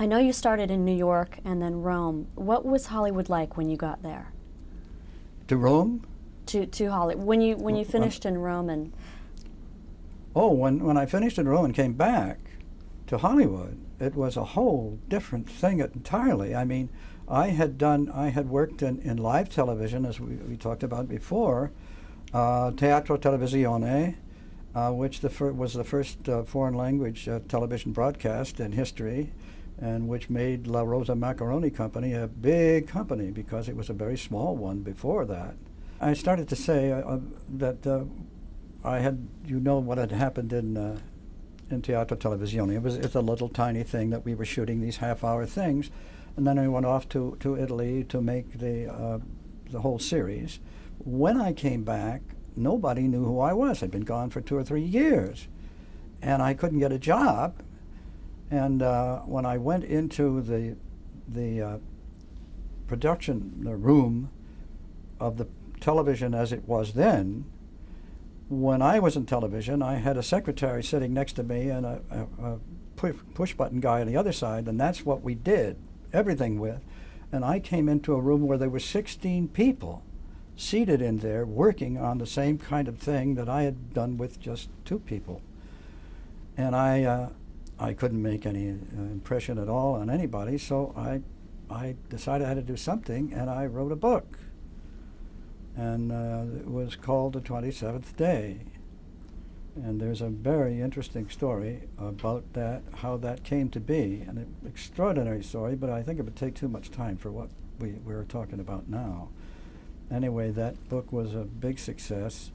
I know you started in New York and then Rome. What was Hollywood like when you got there? To Rome? To Hollywood. When you finished in Rome and... Oh, when I finished in Rome and came back to Hollywood, it was a whole different thing entirely. I mean, I had worked in live television, as we talked about before, Teatro Televisione, which was the first foreign language television broadcast in history, and which made La Rosa Macaroni Company a big company because it was a very small one before that. I started to say that I had, what had happened in Teatro Televisione. It's a little tiny thing that we were shooting these half-hour things, and then I went off to Italy to make the whole series. When I came back, nobody knew who I was. I'd been gone for 2 or 3 years, and I couldn't get a job. And when I went into the production room of the television as it was then, when I was in television, I had a secretary sitting next to me and a push-button guy on the other side, and that's what we did everything with. And I came into a room where there were 16 people seated in there working on the same kind of thing that I had done with just 2 people. And I couldn't make any impression at all on anybody, so I decided I had to do something, and I wrote a book. And it was called The 27th Day. And there's a very interesting story about that, how that came to be, an extraordinary story, but I think it would take too much time for what we're talking about now. Anyway, that book was a big success,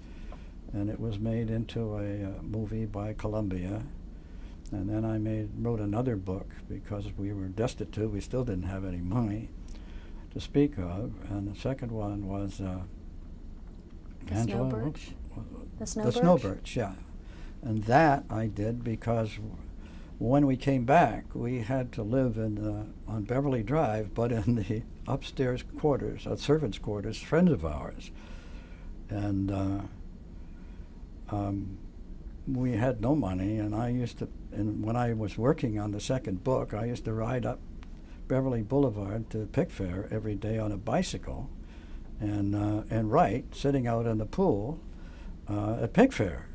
and it was made into a movie by Columbia. And then I wrote another book because we were destitute. We still didn't have any money to speak of. And the second one was The Snowbirch? The Snowbirch, yeah. And that I did because when we came back, we had to live on Beverly Drive, but in the upstairs quarters, servants' quarters, friends of ours. And we had no money, and when I was working on the second book, I used to ride up Beverly Boulevard to Pickfair every day on a bicycle and write, sitting out in the pool at Pickfair.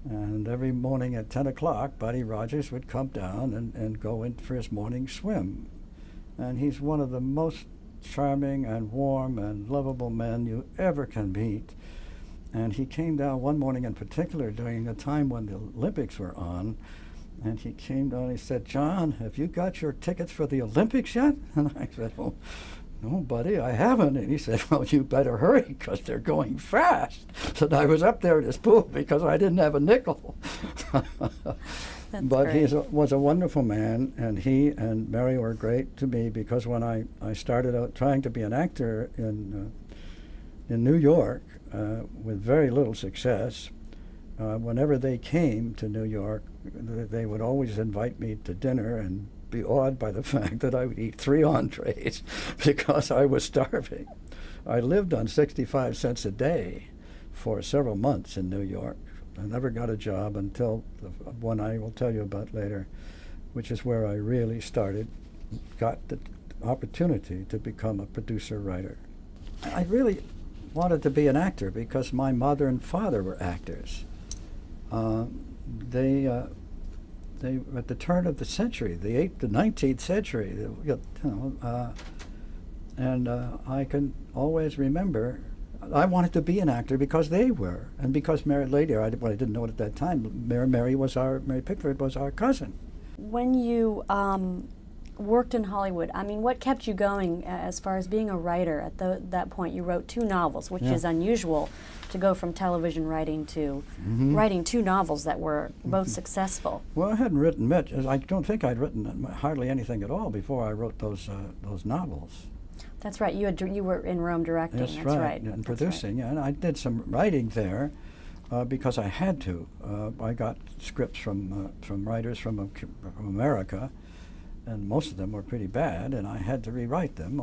And every morning at 10 o'clock, Buddy Rogers would come down and go in for his morning swim. And he's one of the most charming and warm and lovable men you ever can meet. And he came down one morning in particular during the time when the Olympics were on, and he came down and he said, "John, have you got your tickets for the Olympics yet?" And I said, "Oh, no, buddy, I haven't." And he said, "Well, you better hurry because they're going fast." So I was up there at his pool because I didn't have a nickel. But he was a wonderful man, and he and Mary were great to me because when I started out trying to be an actor in New York with very little success, whenever they came to New York, they would always invite me to dinner and be awed by the fact that I would eat 3 entrees because I was starving. I lived on 65 cents a day for several months in New York. I never got a job until the one I will tell you about later, which is where I really got the opportunity to become a producer-writer. I really wanted to be an actor because my mother and father were actors. They at the turn of the century, the 19th century, and I can always remember I wanted to be an actor because they were, and because Mary later, I didn't know it at that time, Mary Pickford was our cousin. When you worked in Hollywood, I mean, what kept you going as far as being a writer? At that point, you wrote 2 novels, which is unusual to go from television writing to writing 2 novels that were both successful. Well, I hadn't written much. I don't think I'd written hardly anything at all before I wrote those novels. That's right. You were in Rome directing. That's right. right. And producing. Right. And I did some writing there because I had to. I got scripts from writers from America, and most of them were pretty bad, and I had to rewrite them.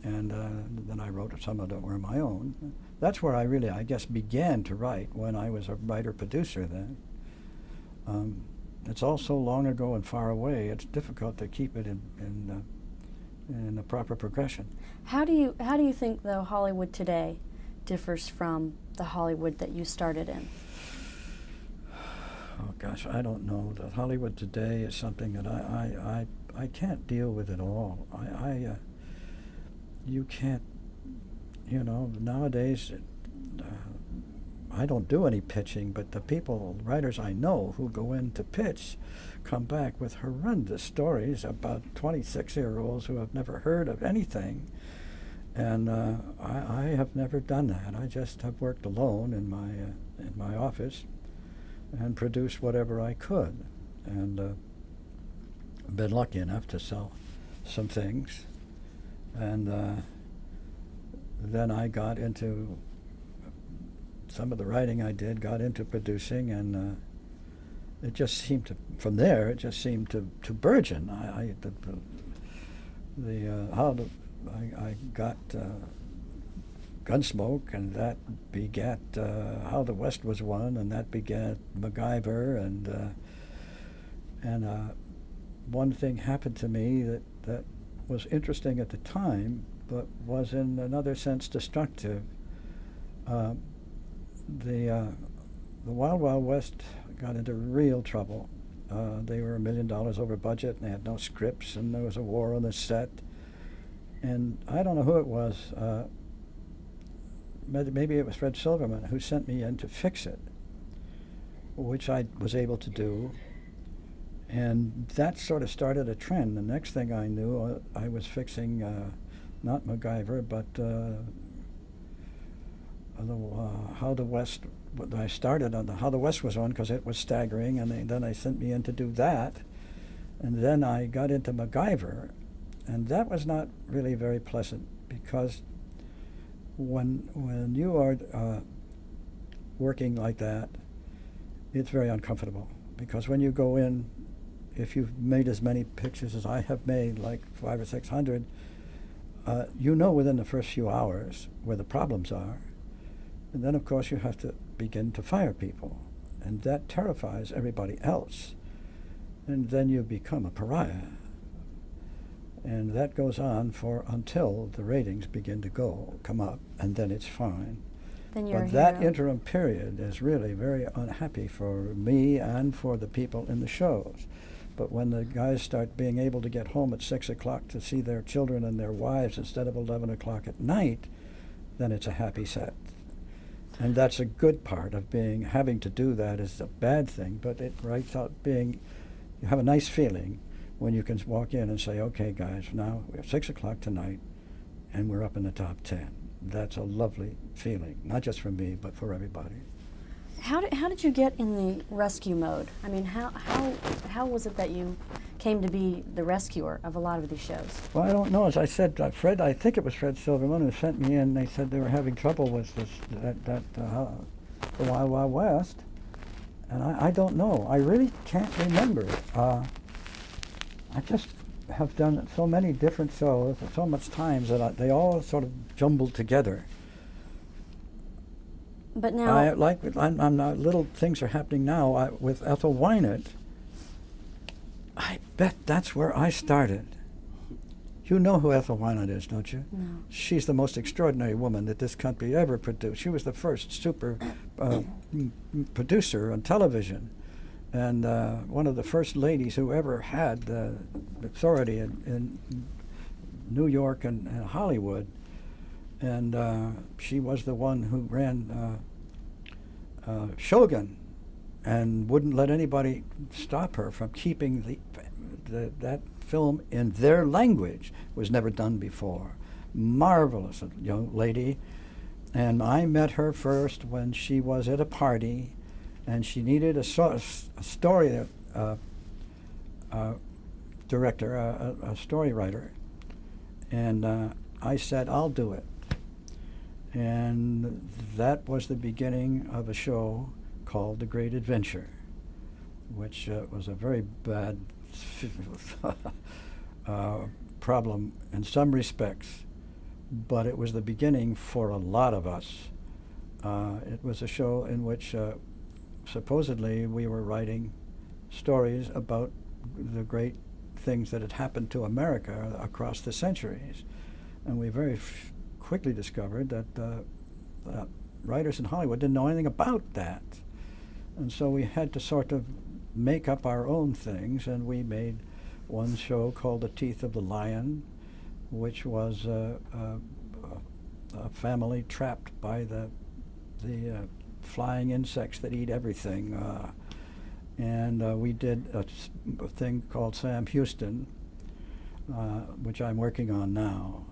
And then I wrote some of them were my own. That's where I really, I guess, began to write when I was a writer-producer then. it's all so long ago and far away. It's difficult to keep it in the proper progression. How do you think, though, Hollywood today differs from the Hollywood that you started in? Oh gosh, I don't know. The Hollywood today is something that I can't deal with at all. You can't, nowadays. I don't do any pitching, but the writers I know who go in to pitch come back with horrendous stories about 26-year-olds who have never heard of anything. And I have never done that. I just have worked alone in my office and produced whatever I could. And been lucky enough to sell some things. And then I got into some of the writing I did, got into producing, and it just seemed to, from there, it just seemed to burgeon. I got Gunsmoke, and that begat How the West Was Won, and that begat MacGyver, and one thing happened to me that was interesting at the time, but was in another sense destructive. The Wild Wild West got into real trouble. They were $1 million over budget, and they had no scripts, and there was a war on the set. And I don't know who it was. Maybe it was Fred Silverman who sent me in to fix it, which I was able to do. And that sort of started a trend. The next thing I knew, I was fixing not MacGyver, but How the West. I started on How the West Was On because it was staggering, and then they sent me in to do that, and then I got into MacGyver, and that was not really very pleasant because when you are working like that, it's very uncomfortable because when you go in, if you've made as many pictures as I have made, like 500 or 600, within the first few hours where the problems are. And then, of course, you have to begin to fire people. And that terrifies everybody else. And then you become a pariah. And that goes on until the ratings begin to come up, and then it's fine. Then you're but that interim period is really very unhappy for me and for the people in the shows. But when the guys start being able to get home at 6 o'clock to see their children and their wives instead of 11 o'clock at night, then it's a happy set. And that's a good part of having to do that is a bad thing, but it writes out you have a nice feeling when you can walk in and say, okay guys, now we have 6 o'clock tonight and we're up in the top 10. That's a lovely feeling, not just for me, but for everybody. How did you get in the rescue mode? I mean, how was it that you came to be the rescuer of a lot of these shows? Well, I don't know. As I said, I think it was Fred Silverman who sent me in. They said they were having trouble with the Wild Wild West, and I don't know. I really can't remember. I just have done so many different shows so much times that they all sort of jumbled together. But now, I'm not, little things are happening now with Ethel Wynant. I bet that's where I started. You know who Ethel Wynant is, don't you? No. She's the most extraordinary woman that this country ever produced. She was the first super producer on television, and one of the first ladies who ever had the authority in New York and Hollywood. And she was the one who ran Shogun and wouldn't let anybody stop her from keeping that film in their language. It was never done before. Marvelous young lady. And I met her first when she was at a party and she needed a story director, a story writer. And I said, I'll do it. And that was the beginning of a show called The Great Adventure, which was a very bad problem in some respects, but it was the beginning for a lot of us. It was a show in which supposedly we were writing stories about the great things that had happened to America across the centuries. And we very quickly discovered that writers in Hollywood didn't know anything about that. And so we had to sort of make up our own things, and we made one show called The Teeth of the Lion, which was a family trapped by the flying insects that eat everything. And we did a thing called Sam Houston, which I'm working on now.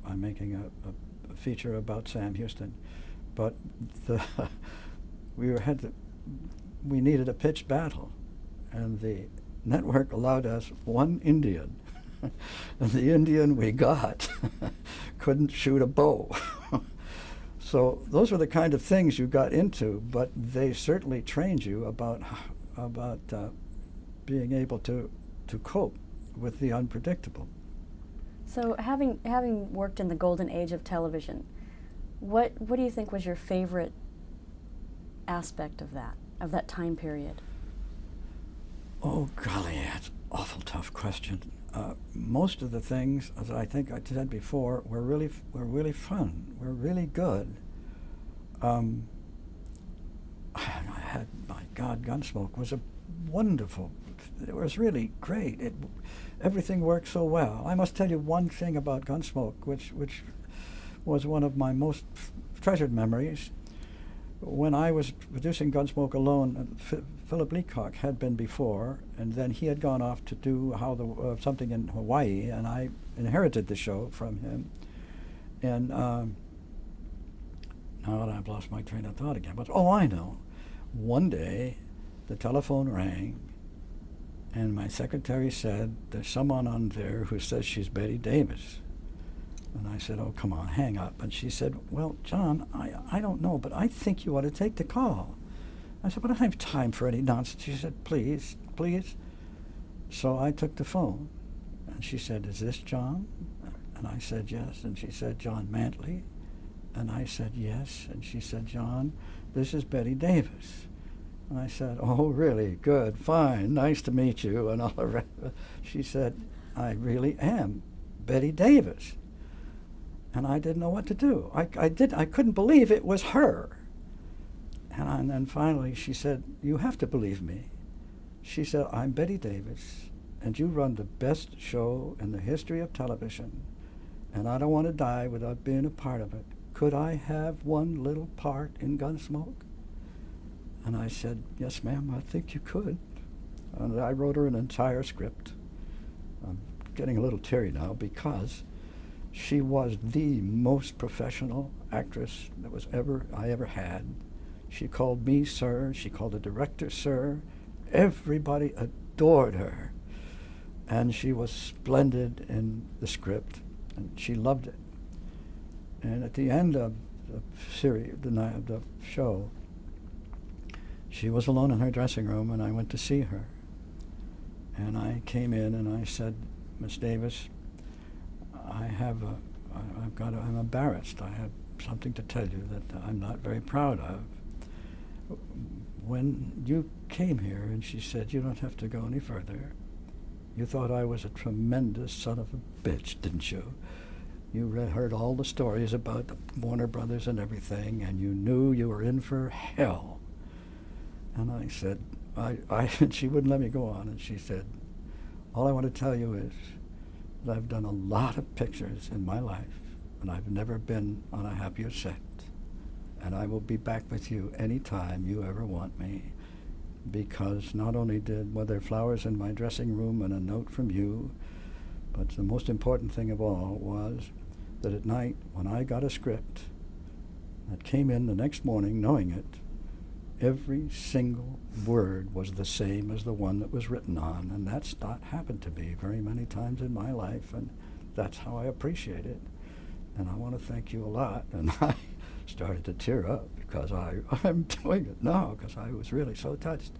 I'm making a feature about Sam Houston. But we needed a pitched battle, and the network allowed us one Indian. And the Indian we got couldn't shoot a bow. So those were the kind of things you got into, but they certainly trained you about being able to cope with the unpredictable. So having worked in the golden age of television, what do you think was your favorite aspect of that time period? Oh golly, that's an awful tough question. Most of the things, as I think I said before, were really fun. Were really good. I had, my God, Gunsmoke was a wonderful. It was really great. Everything worked so well. I must tell you one thing about Gunsmoke, which was one of my most treasured memories. When I was producing Gunsmoke alone, Philip Leacock had been before, and then he had gone off to do something in Hawaii, and I inherited the show from him. And now that I've lost my train of thought again, but I know. One day, the telephone rang, and my secretary said, "There's someone on there who says she's Betty Davis." And I said, "Oh, come on, hang up." And she said, "Well, John, I don't know, but I think you ought to take the call." I said, "But I don't have time for any nonsense." She said, "Please, please." So I took the phone, and she said, "Is this John?" And I said, "Yes." And she said, "John Mantley?" And I said, "Yes." And she said, "John, this is Betty Davis." And I said, "Oh, really? Good, fine, nice to meet you," and all the rest. She said, "I really am Betty Davis." And I didn't know what to do. I couldn't believe it was her. And then finally she said, "You have to believe me." She said, "I'm Betty Davis, and you run the best show in the history of television, and I don't want to die without being a part of it. Could I have one little part in Gunsmoke?" And I said, "Yes, ma'am, I think you could." And I wrote her an entire script. I'm getting a little teary now because she was the most professional actress that I ever had. She called me sir. She called the director sir. Everybody adored her. And she was splendid in the script, and she loved it. And at the end of the series, the show, she was alone in her dressing room, and I went to see her. And I came in and I said, "Miss Davis, I'm embarrassed. I have something to tell you that I'm not very proud of. When you came here," and she said, "You don't have to go any further. You thought I was a tremendous son of a bitch, didn't you? You heard all the stories about the Warner Brothers and everything, and you knew you were in for hell." And I said, and she wouldn't let me go on, and she said, "All I want to tell you is that I've done a lot of pictures in my life, and I've never been on a happier set. And I will be back with you any time you ever want me, because not only were there flowers in my dressing room and a note from you, but the most important thing of all was that at night, when I got a script that came in the next morning knowing it, every single word was the same as the one that was written on, and that's not happened to me very many times in my life, and that's how I appreciate it. And I want to thank you a lot." And I started to tear up because I'm doing it now because I was really so touched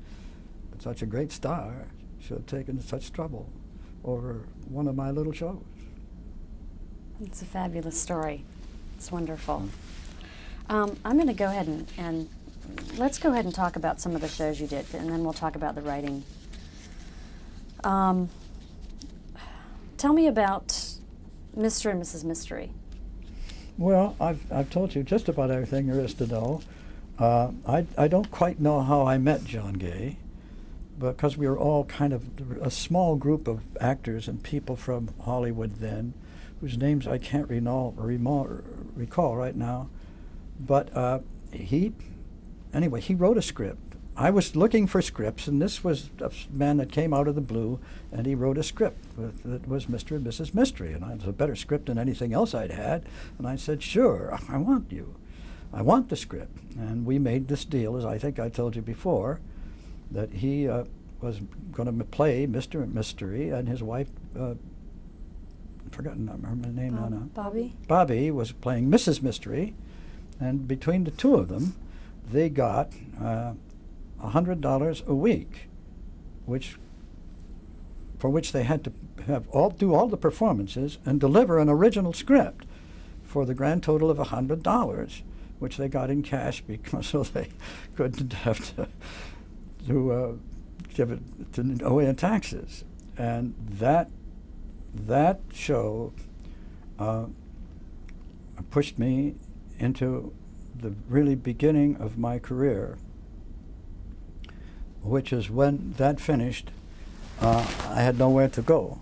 that such a great star should have taken such trouble over one of my little shows. It's a fabulous story. It's wonderful. I'm going to go ahead and let's go ahead and talk about some of the shows you did, and then we'll talk about the writing. Tell me about Mr. and Mrs. Mystery. Well, I've told you just about everything there is to know. I don't quite know how I met John Gay, because we were all kind of a small group of actors and people from Hollywood then, whose names I can't recall right now. But he wrote a script. I was looking for scripts, and this was a man that came out of the blue, and he wrote a script that was Mr. and Mrs. Mystery, and it was a better script than anything else I'd had. And I said, sure, I want you. I want the script. And we made this deal, as I think I told you before, that he was going to play Mr. Mystery, and his wife, I've forgotten her name now. Bobby? Bobby was playing Mrs. Mystery, and between the two of them, they got $100 a week, for which they had to do all the performances and deliver an original script for the grand total of $100, which they got in cash because so they couldn't have to give it to owe in taxes. And that show pushed me into the really beginning of my career, which is when that finished, I had nowhere to go.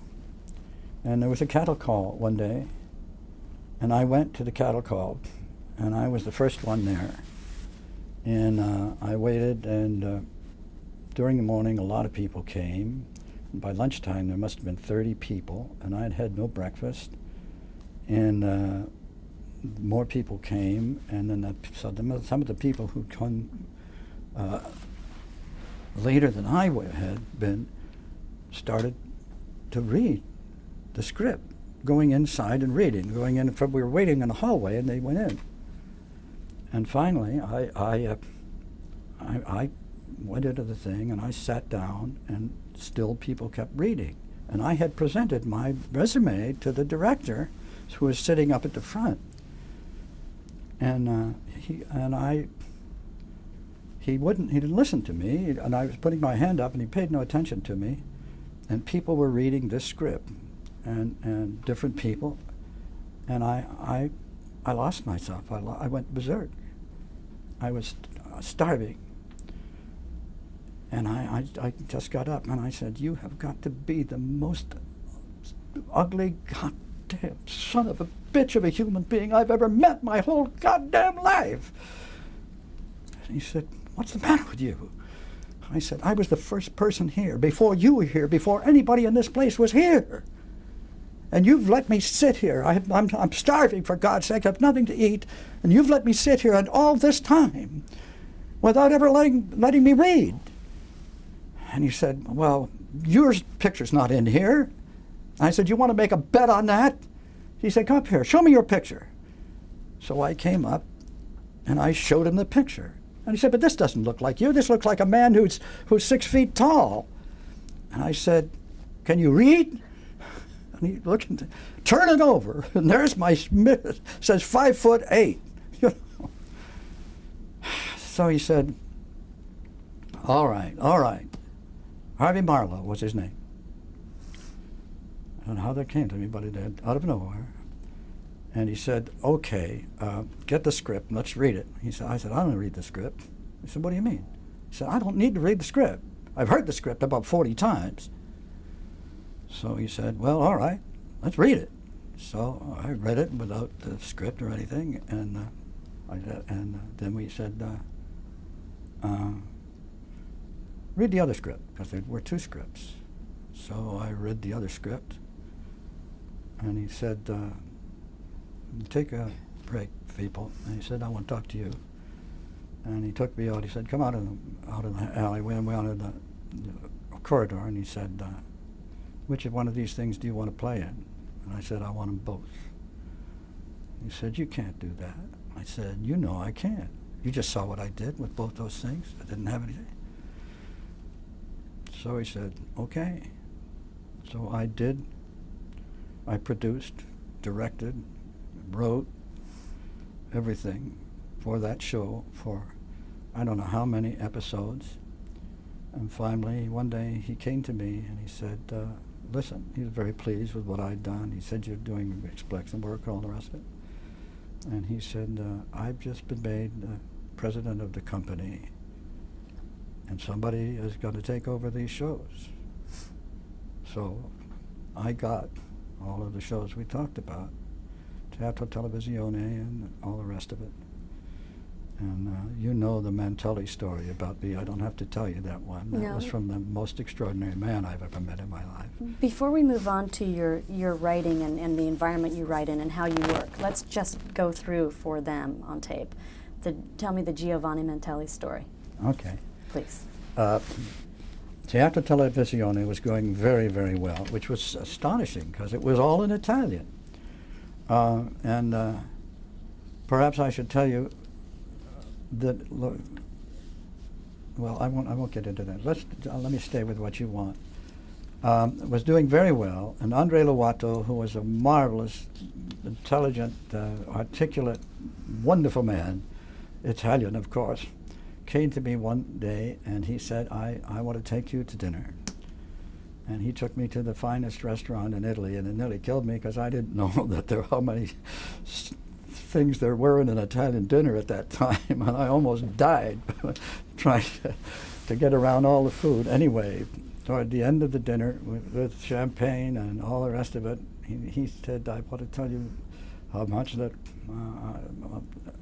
And there was a cattle call one day, and I went to the cattle call, and I was the first one there. And I waited, and during the morning a lot of people came. And by lunchtime there must have been 30 people, and I'd had no breakfast. And more people came, and then some of the people who come later than I had been started to read the script, going inside and reading, going in. We were waiting in the hallway, and they went in. And finally, I went into the thing, and I sat down, and still people kept reading. And I had presented my resume to the director, who was sitting up at the front. And he didn't listen to me, and I was putting my hand up, and he paid no attention to me. And people were reading this script, and different people, and I lost myself. I went berserk. I was starving. And I just got up, and I said, you have got to be the most ugly goddamn son of a bitch of a human being I've ever met my whole goddamn life. And he said, what's the matter with you? I said, I was the first person here, before you were here, before anybody in this place was here. And you've let me sit here. I'm starving, for God's sake. I have nothing to eat. And you've let me sit here and all this time without ever letting me read. And he said, well, your picture's not in here. I said, you want to make a bet on that? He said, come up here, show me your picture. So I came up, and I showed him the picture. And he said, but this doesn't look like you. This looks like a man who's 6 feet tall. And I said, can you read? And he looked, turn it over, and there's my Smith. Says 5'8". You know. So he said, all right. Harvey Marlowe was his name. I don't know how that came to me, but it did, out of nowhere. And he said, okay, get the script and let's read it. I said, I don't read the script. He said, what do you mean? He said, I don't need to read the script. I've heard the script about 40 times. So he said, well, all right, let's read it. So I read it without the script or anything, and then we said, read the other script, because there were 2 scripts. So I read the other script, and he said, take a break, people. And he said, I want to talk to you. And he took me out. He said, come out in the alleyway, and we went out in the corridor, and he said, which one of these things do you want to play in? And I said, I want them both. He said, you can't do that. I said, you know I can. You just saw what I did with both those things. I didn't have anything. So he said, okay. So I did. I produced, directed, wrote everything for that show for I don't know how many episodes. And finally, one day he came to me and he said, listen, he was very pleased with what I'd done. He said, you're doing excellent work, all the rest of it. And he said, I've just been made president of the company, and somebody is going to take over these shows. So I got all of the shows we talked about, Teatro Televisione and all the rest of it. And you know the Mantley story about me. I don't have to tell you that one. That No. was from the most extraordinary man I've ever met in my life. Before we move on to your writing and the environment you write in and how you work, let's just go through for them on tape. Tell me the Giovanni Mantelli story, Okay. please. Teatro Televisione was going very, very well, which was astonishing because it was all in Italian. And perhaps I should tell you that, well, I won't get into that. Let me stay with what you want. Was doing very well, and Andre Lovato, who was a marvelous, intelligent, articulate, wonderful man, Italian, of course, came to me one day and he said, I want to take you to dinner. And he took me to the finest restaurant in Italy, and it nearly killed me because I didn't know that how many things there were in an Italian dinner at that time, and I almost died trying to get around all the food. Anyway, toward the end of the dinner, with champagne and all the rest of it, he said, I want to tell you how much that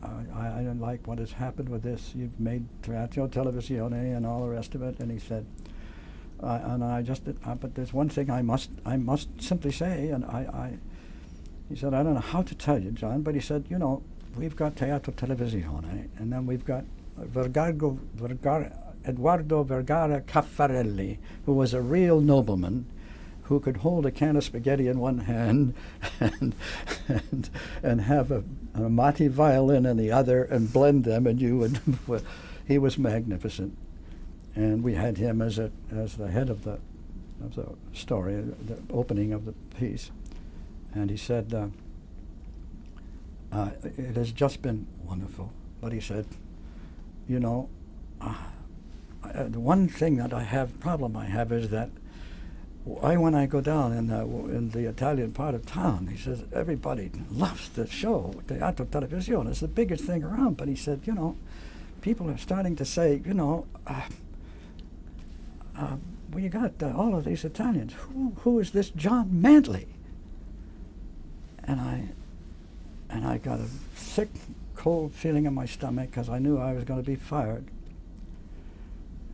I don't like what has happened with this. You've made Teatro Televisione and all the rest of it. And he said, but there's one thing I must simply say, and he said, I don't know how to tell you, John, but he said, you know, we've got Teatro Televisione, and then we've got Eduardo Vergara Caffarelli, who was a real nobleman, who could hold a can of spaghetti in one hand and have a Amati violin in the other and blend them, and you would. He was magnificent, and we had him as the head of the story, the opening of the piece, and he said, it has just been wonderful. But he said, you know, the one thing that problem I have is that when I go down in the Italian part of town, he says, everybody loves the show, Teatro Televisione. It's the biggest thing around. But he said, you know, people are starting to say, you know, well, you got all of these Italians. Who is this John Mantley? And I got a sick, cold feeling in my stomach because I knew I was going to be fired.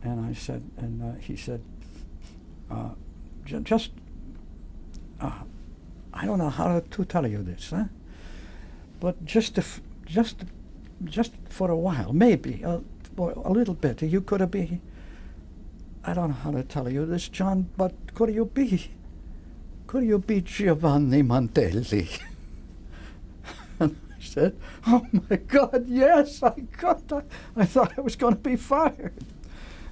And I said, and he said, I don't know how to tell you this, huh? But just for a while, maybe a little bit, you could be. I don't know how to tell you this, John, but could you be Giovanni Mantelli? And I said, oh my God, yes, I thought I was going to be fired.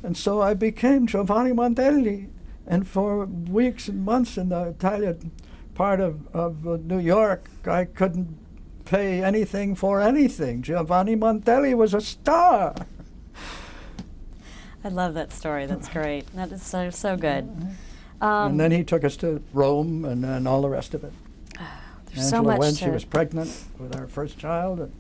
And so I became Giovanni Mantelli. And for weeks and months in the Italian part of New York, I couldn't pay anything for anything. Giovanni Mantelli was a star. I love that story. That's great. That is so good. And then he took us to Rome and all the rest of it. There's Angela so much went, she was pregnant with our first child.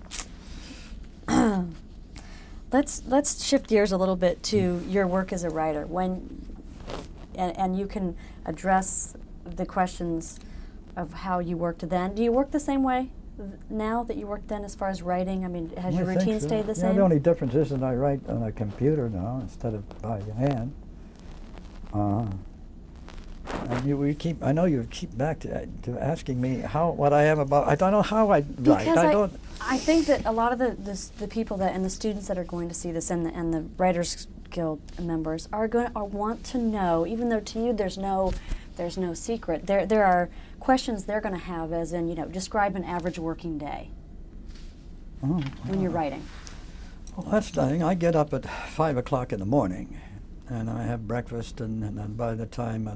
Let's shift gears a little bit to your work as a writer. And you can address the questions of how you worked then. Do you work the same way now that you worked then as far as writing? I mean, has your routine stayed the same? The only difference is that I write on a computer now instead of by hand. And I know you keep back to asking me what I am about. I don't know how I write. I think that a lot of the people and the students that are going to see this and the Writers Guild members are want to know, even though to you there's no secret. There are questions they're going to have, as in, describe an average working day when you're writing. Well, that's nothing. I get up at 5 o'clock in the morning, and I have breakfast, and then by the time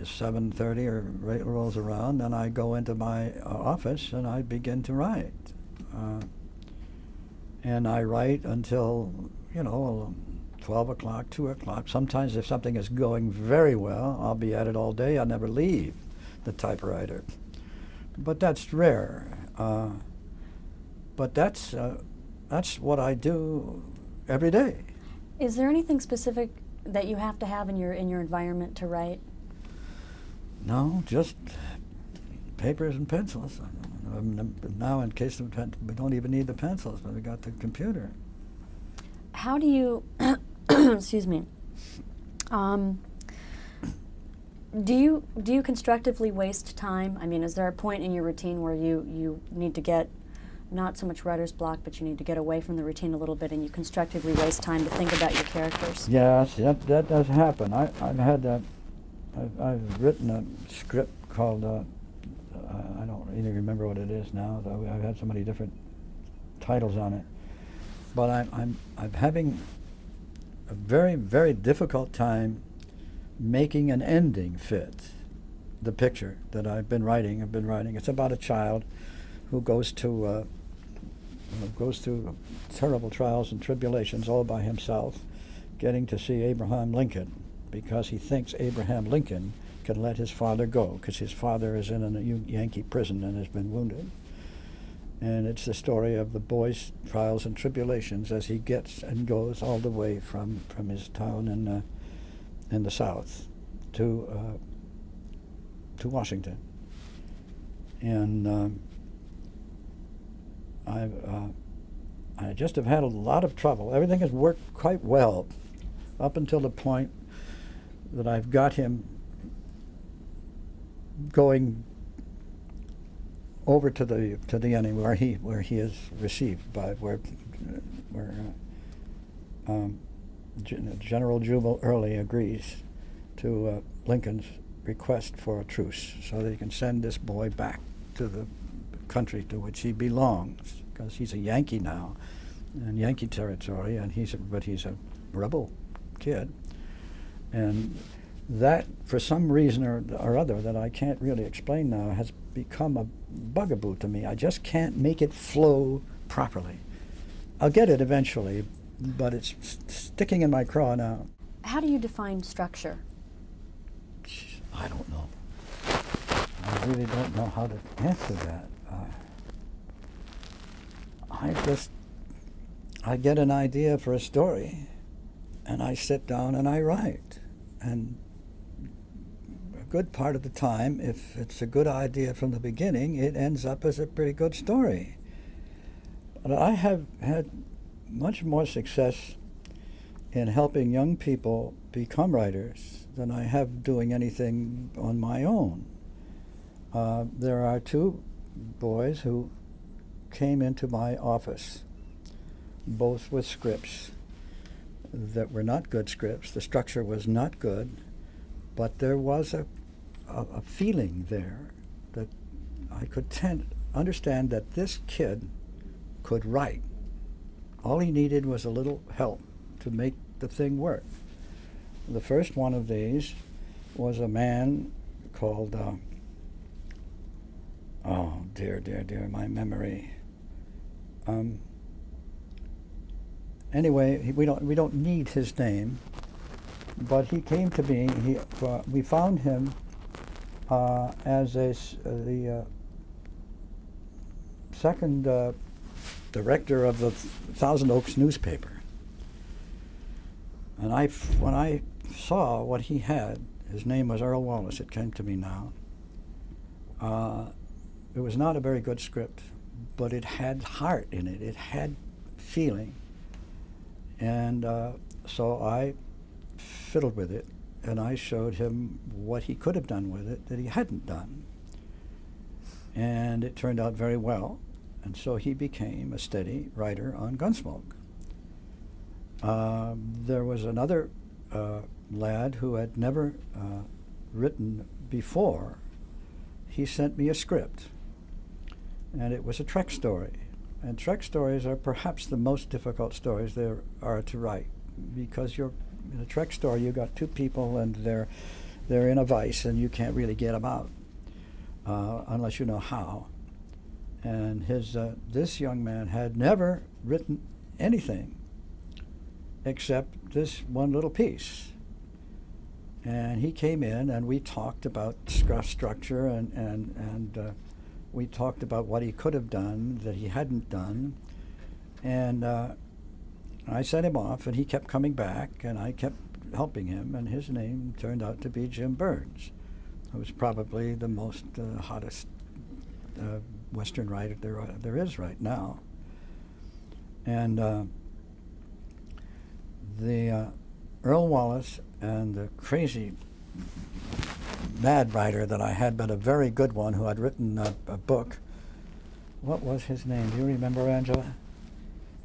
7:30 or rolls around, then I go into my office and I begin to write. and I write until, 12 o'clock, 2 o'clock. Sometimes if something is going very well, I'll be at it all day. I'll never leave the typewriter. But that's rare. But that's what I do every day. Is there anything specific that you have to have in your environment to write? No, just papers and pencils. Now, in case of we don't even need the pencils, but we got the computer. How do you, excuse me, do you constructively waste time? I mean, is there a point in your routine where you need to get not so much writer's block, but you need to get away from the routine a little bit, and you constructively waste time to think about your characters? Yes, that does happen. I've written a script called, I don't even remember what it is now. I've had so many different titles on it. But I'm having a very, very difficult time making an ending fit the picture that I've been writing. It's about a child who goes through terrible trials and tribulations all by himself, getting to see Abraham Lincoln, because he thinks Abraham Lincoln can let his father go, because his father is in a Yankee prison and has been wounded. And it's the story of the boy's trials and tribulations as he gets and goes all the way from his town in the South to Washington. And I just have had a lot of trouble. Everything has worked quite well up until the point that I've got him going over to the enemy where he is received by where General Jubal Early agrees to Lincoln's request for a truce so that he can send this boy back to the country to which he belongs, because he's a Yankee now in Yankee territory, and he's a rebel kid. And that, for some reason or other that I can't really explain now, has become a bugaboo to me. I just can't make it flow properly. I'll get it eventually, but it's sticking in my craw now. How do you define structure? I don't know. I really don't know how to answer that. I get an idea for a story, and I sit down and I write. And a good part of the time, if it's a good idea from the beginning, it ends up as a pretty good story. But I have had much more success in helping young people become writers than I have doing anything on my own. There are two boys who came into my office, both with scripts that were not good scripts. The structure was not good, but there was a feeling there that I could understand that this kid could write. All he needed was a little help to make the thing work. The first one of these was a man called, oh dear, my memory. Anyway, we don't need his name, but he came to me. We found him as the second director of the Thousand Oaks newspaper. And when I saw what he had, his name was Earl Wallace. It came to me now. It was not a very good script, but it had heart in it. It had feeling. And so I fiddled with it, and I showed him what he could have done with it that he hadn't done. And it turned out very well, and so he became a steady writer on Gunsmoke. There was another lad who had never written before. He sent me a script, and it was a Trek story. And Trek stories are perhaps the most difficult stories there are to write, because in a Trek story you got two people and they're in a vice and you can't really get them out unless you know how. And this young man had never written anything except this one little piece. And he came in, and we talked about structure, and we talked about what he could have done that he hadn't done. And I sent him off, and he kept coming back, and I kept helping him, and his name turned out to be Jim Burns, who was probably the most hottest Western writer there is right now. And the Earl Wallace and the crazy mad writer that I had, but a very good one, who had written a book. What was his name? Do you remember, Angela?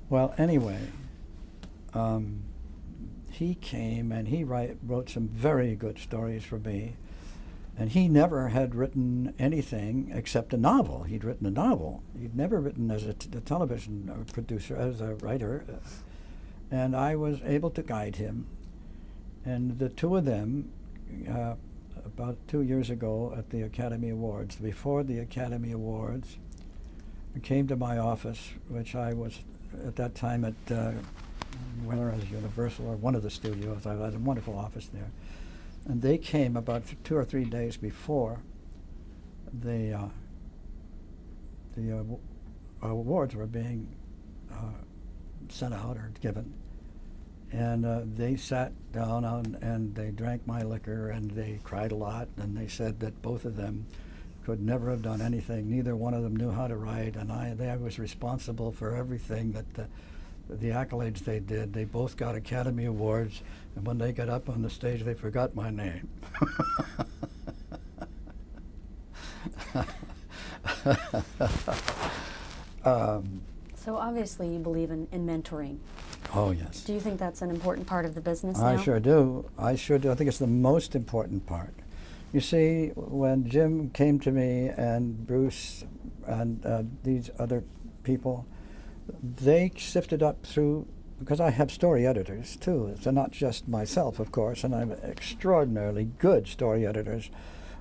Well, anyway, he came and he wrote some very good stories for me. And he never had written anything except a novel. He'd written a novel. He'd never written as a television producer, as a writer. And I was able to guide him. And the two of them, about 2 years ago at the Academy Awards, before the Academy Awards, came to my office, which I was at that time at whether it was Universal or one of the studios. I had a wonderful office there. And they came about 2 or 3 days before the awards were being sent out or given. And they sat down and they drank my liquor, and they cried a lot, and they said that both of them could never have done anything. Neither one of them knew how to write, and I was responsible for everything that the accolades they did. They both got Academy Awards, and when they got up on the stage, they forgot my name. So obviously you believe in mentoring. Oh, yes. Do you think that's an important part of the business now? I sure do. I sure do. I think it's the most important part. You see, when Jim came to me and Bruce and these other people, they sifted up through, because I have story editors too, so not just myself, of course, and I'm extraordinarily good story editors.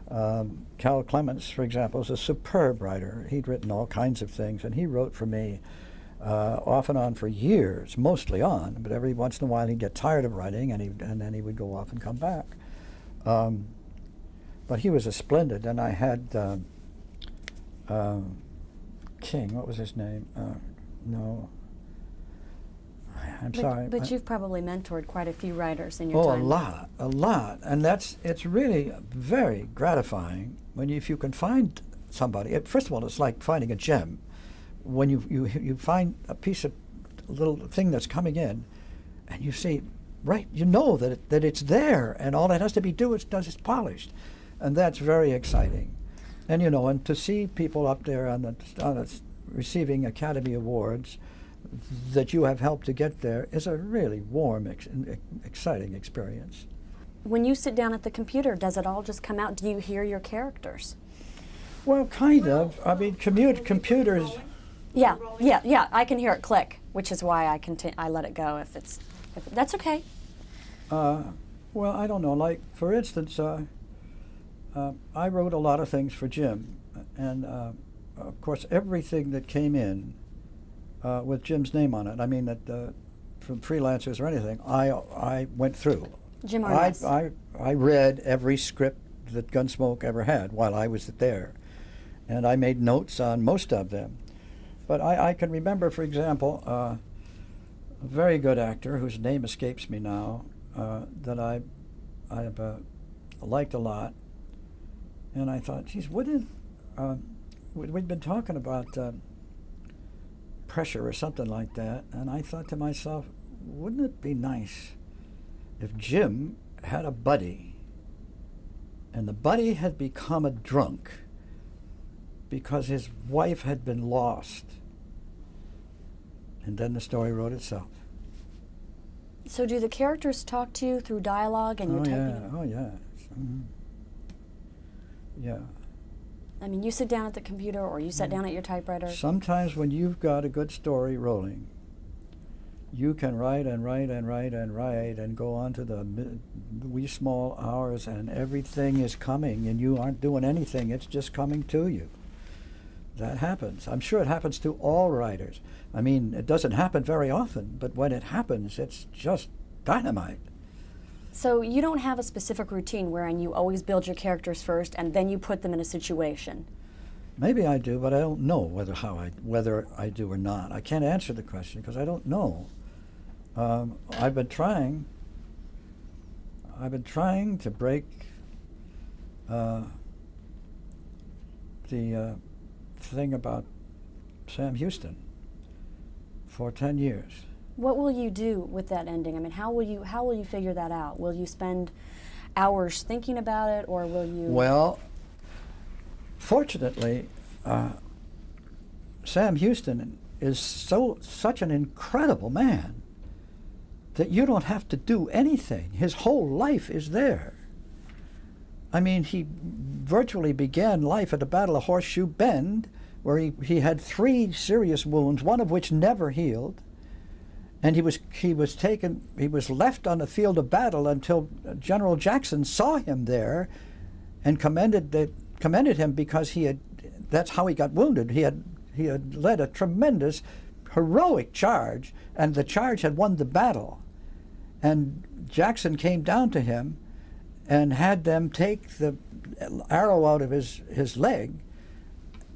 Cal Clements, for example, is a superb writer. He'd written all kinds of things, and he wrote for me off and on for years, mostly on, but every once in a while he'd get tired of writing, and then he would go off and come back. But he was a splendid, and I had King, what was his name? No, I'm sorry. But you've probably mentored quite a few writers in your time. Oh, a lot, and it's really very gratifying if you can find somebody. First of all, it's like finding a gem. When you find a little thing that's coming in, and you see, right, you know that it's there, and all it has to be is polished, and that's very exciting. And and to see people up there on receiving Academy Awards that you have helped to get there is a really warm, exciting experience. When you sit down at the computer, does it all just come out? Do you hear your characters? Well, kind of. I mean, computers. Yeah. I can hear it click, which is why I let it go if that's okay. Well, I don't know. Like, for instance, I wrote a lot of things for Jim, and of course, everything that came in with Jim's name on it, I mean, that from freelancers or anything, I went through. Jim Arness. I read every script that Gunsmoke ever had while I was there, and I made notes on most of them. But I can remember, for example, a very good actor whose name escapes me now, that I've liked a lot, and I thought, geez, we'd been talking about pressure or something like that, and I thought to myself, wouldn't it be nice if Jim had a buddy, and the buddy had become a drunk because his wife had been lost, and then the story wrote itself. So do the characters talk to you through dialogue and you're typing? Oh, yeah. Mm-hmm. Yeah. I mean, you sit down at the computer or you sit down at your typewriter? Sometimes when you've got a good story rolling, you can write and write and write and write and go on to the wee small hours, and everything is coming and you aren't doing anything. It's just coming to you. That happens. I'm sure it happens to all writers. I mean, it doesn't happen very often, but when it happens, it's just dynamite. So you don't have a specific routine wherein you always build your characters first and then you put them in a situation? Maybe I do, but I don't know whether I do or not. I can't answer the question because I don't know. I've been trying to break the thing about Sam Houston for 10 years. What will you do with that ending? I mean, how will you figure that out? Will you spend hours thinking about it, or will you? Well, fortunately, Sam Houston is such an incredible man that you don't have to do anything. His whole life is there. I mean, he virtually began life at the Battle of Horseshoe Bend, where he had 3 serious wounds, one of which never healed. And he was left on the field of battle until General Jackson saw him there and commended him because that's how he got wounded. He had led a tremendous heroic charge, and the charge had won the battle. And Jackson came down to him and had them take the arrow out of his leg,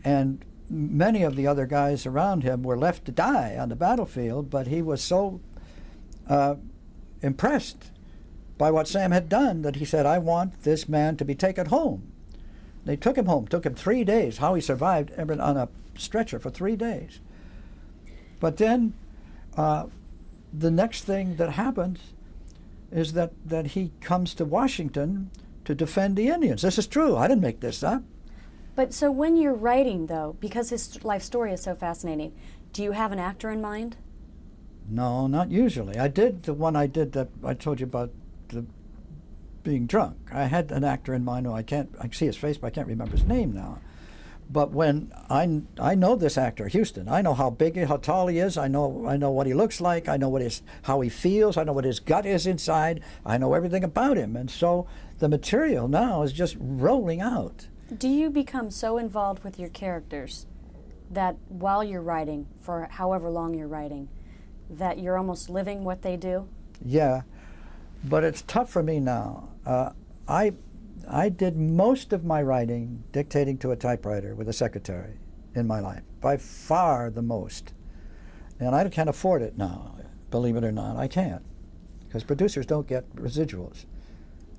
and many of the other guys around him were left to die on the battlefield, but he was so impressed by what Sam had done that he said, I want this man to be taken home. They took him home. Took him 3 days. How he survived on a stretcher for 3 days. But then the next thing that happens is that he comes to Washington to defend the Indians. This is true. I didn't make this up. But so when you're writing, though, because his life story is so fascinating, do you have an actor in mind? No, not usually. I did the one I did that I told you about, the being drunk. I had an actor in mind who I can see his face, but I can't remember his name now. But when I know this actor, Houston, I know how big, how tall he is. I know what he looks like. I know how he feels. I know what his gut is inside. I know everything about him, and so the material now is just rolling out. Do you become so involved with your characters that while you're writing, for however long you're writing, that you're almost living what they do? Yeah, but it's tough for me now. I did most of my writing dictating to a typewriter with a secretary in my life, by far the most. And I can't afford it now, believe it or not. I can't, because producers don't get residuals.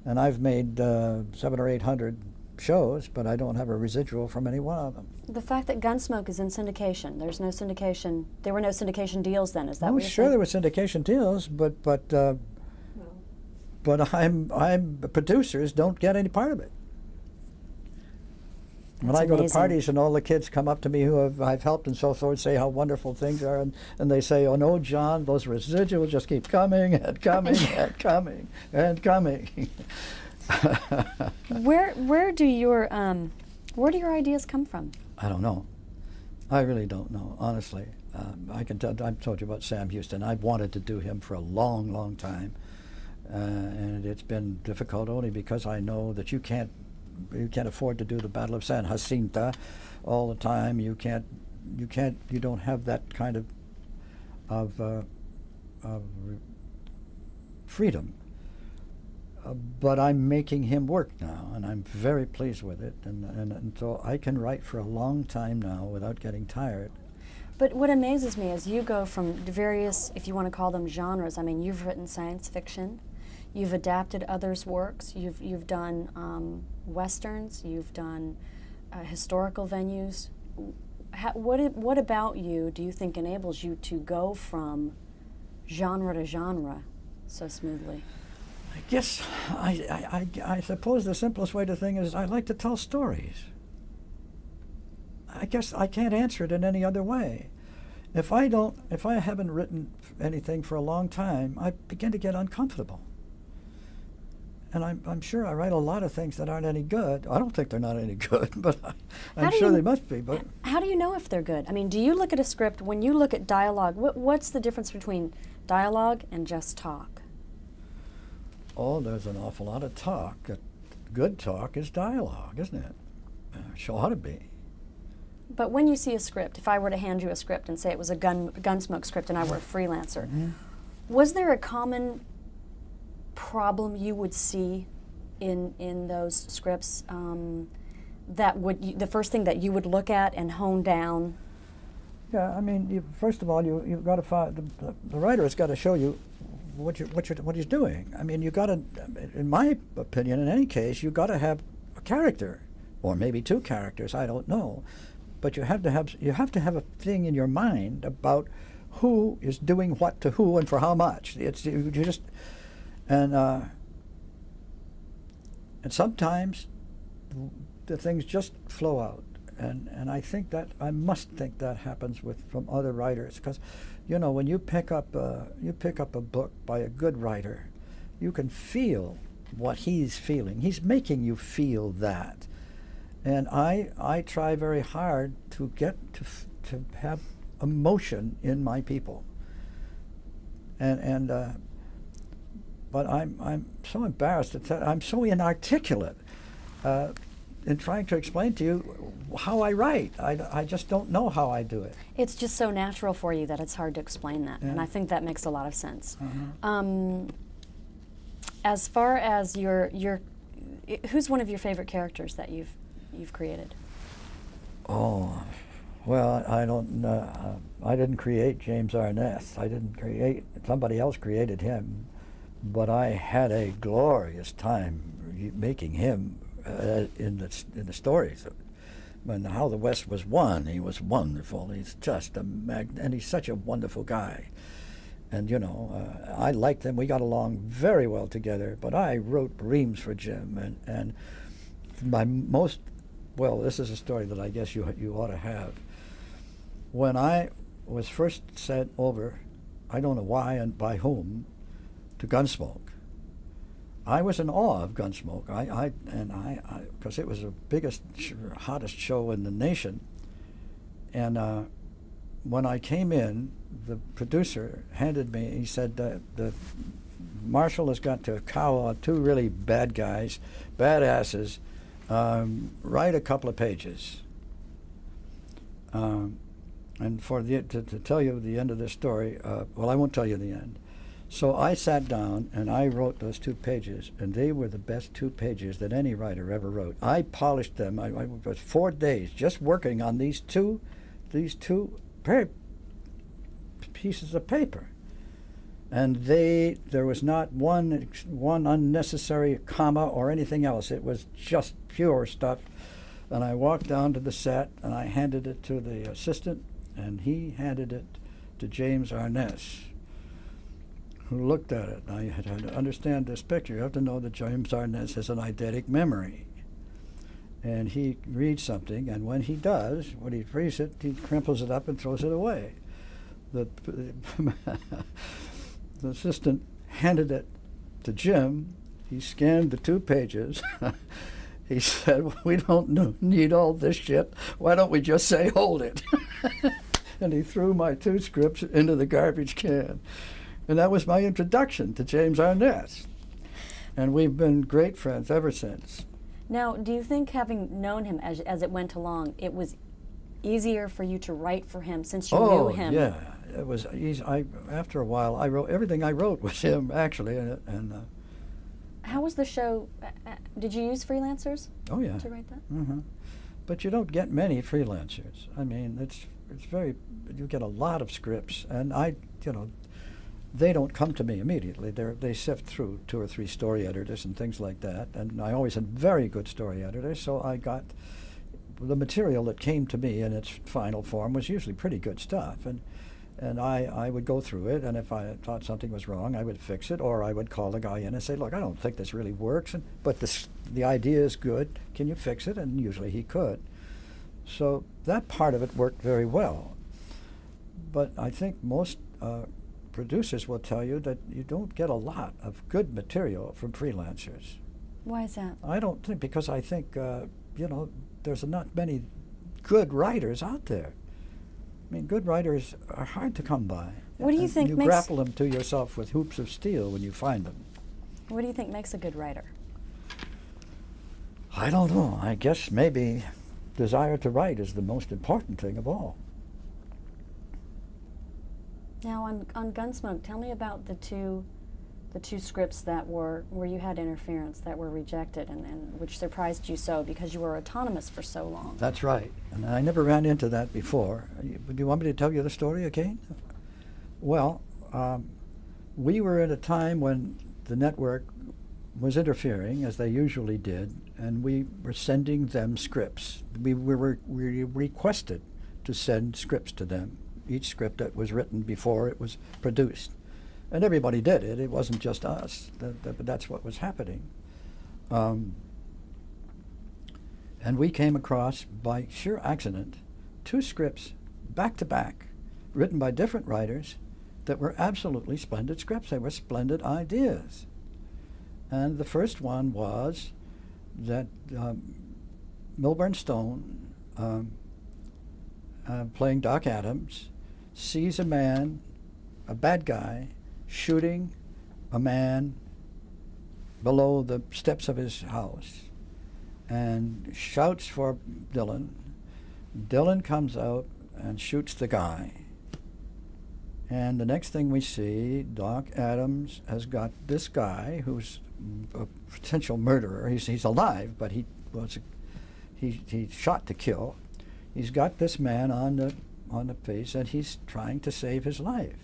And I've made 700 or 800 shows, but I don't have a residual from any one of them. The fact that Gunsmoke is in syndication, there were no syndication deals then, is that what you're sure saying? There were syndication deals, but producers don't get any part of it. When That's I go to amazing. parties and all the kids come up to me who I've helped and so forth, say how wonderful things are, and they say, oh no, John, those residuals just keep coming and coming and coming and coming. Where do your ideas come from? I don't know. I really don't know, honestly. I've told you about Sam Houston. I've wanted to do him for a long, long time. And it's been difficult only because I know that you can't afford to do the Battle of San Jacinto all the time. You don't have that kind of freedom. But I'm making him work now, and I'm very pleased with it, and so I can write for a long time now without getting tired. But what amazes me is you go from various, if you want to call them genres. I mean, you've written science fiction, you've adapted others' works, you've done westerns, you've done historical venues. What about you do you think enables you to go from genre to genre so smoothly? I guess I suppose the simplest way to think is I like to tell stories. I guess I can't answer it in any other way. If I haven't written anything for a long time, I begin to get uncomfortable. And I'm sure I write a lot of things that aren't any good. I don't think they're not any good, but I'm sure they must be. But how do you know if they're good? I mean, do you look at a script, when you look at dialogue, what's the difference between dialogue and just talk? Oh, there's an awful lot of talk. Good talk is dialogue, isn't it? It ought to be. But when you see a script, if I were to hand you a script and say it was a Gunsmoke script and I were a freelancer, was there a common problem you would see in those scripts that would the first thing that you would look at and hone down? Yeah, I mean, first of all, you've got to find the writer has got to show you what he's doing. I mean, you got to, in my opinion, in any case, you got to have a character, or maybe two characters. I don't know, but you have to have a thing in your mind about who is doing what to who and for how much. It's you just and sometimes the things just flow out. And I think that I must think that happens from other writers, because, you know, when you pick up a book by a good writer, you can feel what he's feeling. He's making you feel that, and I try very hard to get to have emotion in my people. But I'm so embarrassed I'm so inarticulate. In trying to explain to you how I write. I just don't know how I do it. It's just so natural for you that it's hard to explain that, and I think that makes a lot of sense. As far as who's one of your favorite characters that you've created? Oh, well, I don't. I didn't create James Arness. Somebody else created him, but I had a glorious time making him. In the stories, and how the West was won, he was wonderful. He's just and he's such a wonderful guy. And you know, I liked him. We got along very well together. But I wrote reams for Jim, and my most this is a story that I guess you ought to have. When I was first sent over, I don't know why and by whom, to Gunsmoke. I was in awe of Gunsmoke. Because it was the biggest, hottest show in the nation. And when I came in, the producer handed me. He said, "The Marshall has got to cow out two really bad guys, badasses. Write a couple of pages." And to tell you the end of this story, I won't tell you the end. So I sat down and I wrote those 2 pages, and they were the best 2 pages that any writer ever wrote. I polished them. I was 4 days just working on these two pieces of paper, and there was not one unnecessary comma or anything else. It was just pure stuff. And I walked down to the set and I handed it to the assistant, and he handed it to James Arness, who looked at it. I had to understand this picture. You have to know that James Arness has an eidetic memory. And he reads something, and when he does, when he reads it, he crimples it up and throws it away. The assistant handed it to Jim. He scanned the 2 pages. He said, "We don't need all this shit. Why don't we just say, hold it?" And he threw my 2 scripts into the garbage can. And that was my introduction to James Arness. And we've been great friends ever since. Now, do you think, having known him as it went along, it was easier for you to write for him since you knew him? Oh, yeah. It was easy. After a while, everything I wrote was him, actually. How was the show? Did you use freelancers? Oh, yeah. To write that? Mm-hmm. But you don't get many freelancers. I mean, you get a lot of scripts, and they don't come to me immediately. They sift through 2 or 3 story editors and things like that. And I always had very good story editors, so I got the material that came to me in its final form was usually pretty good stuff. And I would go through it, and if I thought something was wrong, I would fix it, or I would call the guy in and say, "Look, I don't think this really works, but the idea is good. Can you fix it?" And usually he could. So that part of it worked very well. But I think most producers will tell you that you don't get a lot of good material from freelancers. Why is that? I don't think, because I think, there's not many good writers out there. I mean, good writers are hard to come by. What do you think you grapple them to yourself with hoops of steel when you find them. What do you think makes a good writer? I don't know. I guess maybe desire to write is the most important thing of all. Now on Gunsmoke, tell me about the two scripts that were where you had interference that were rejected and which surprised you so because you were autonomous for so long. That's right, and I never ran into that before. Do you want me to tell you the story again? Well, we were at a time when the network was interfering, as they usually did, and we were sending them scripts. We requested to send scripts to them, each script that was written before it was produced. And everybody did it. It wasn't just us, but that's what was happening. And we came across, by sheer accident, 2 scripts back to back, written by different writers, that were absolutely splendid scripts. They were splendid ideas. And the first one was that Milburn Stone, playing Doc Adams, sees a man, a bad guy, shooting a man below the steps of his house and shouts for Dylan. Dylan comes out and shoots the guy. And the next thing we see, Doc Adams has got this guy who's a potential murderer. He's alive, but he shot to kill. He's got this man on the face, and he's trying to save his life.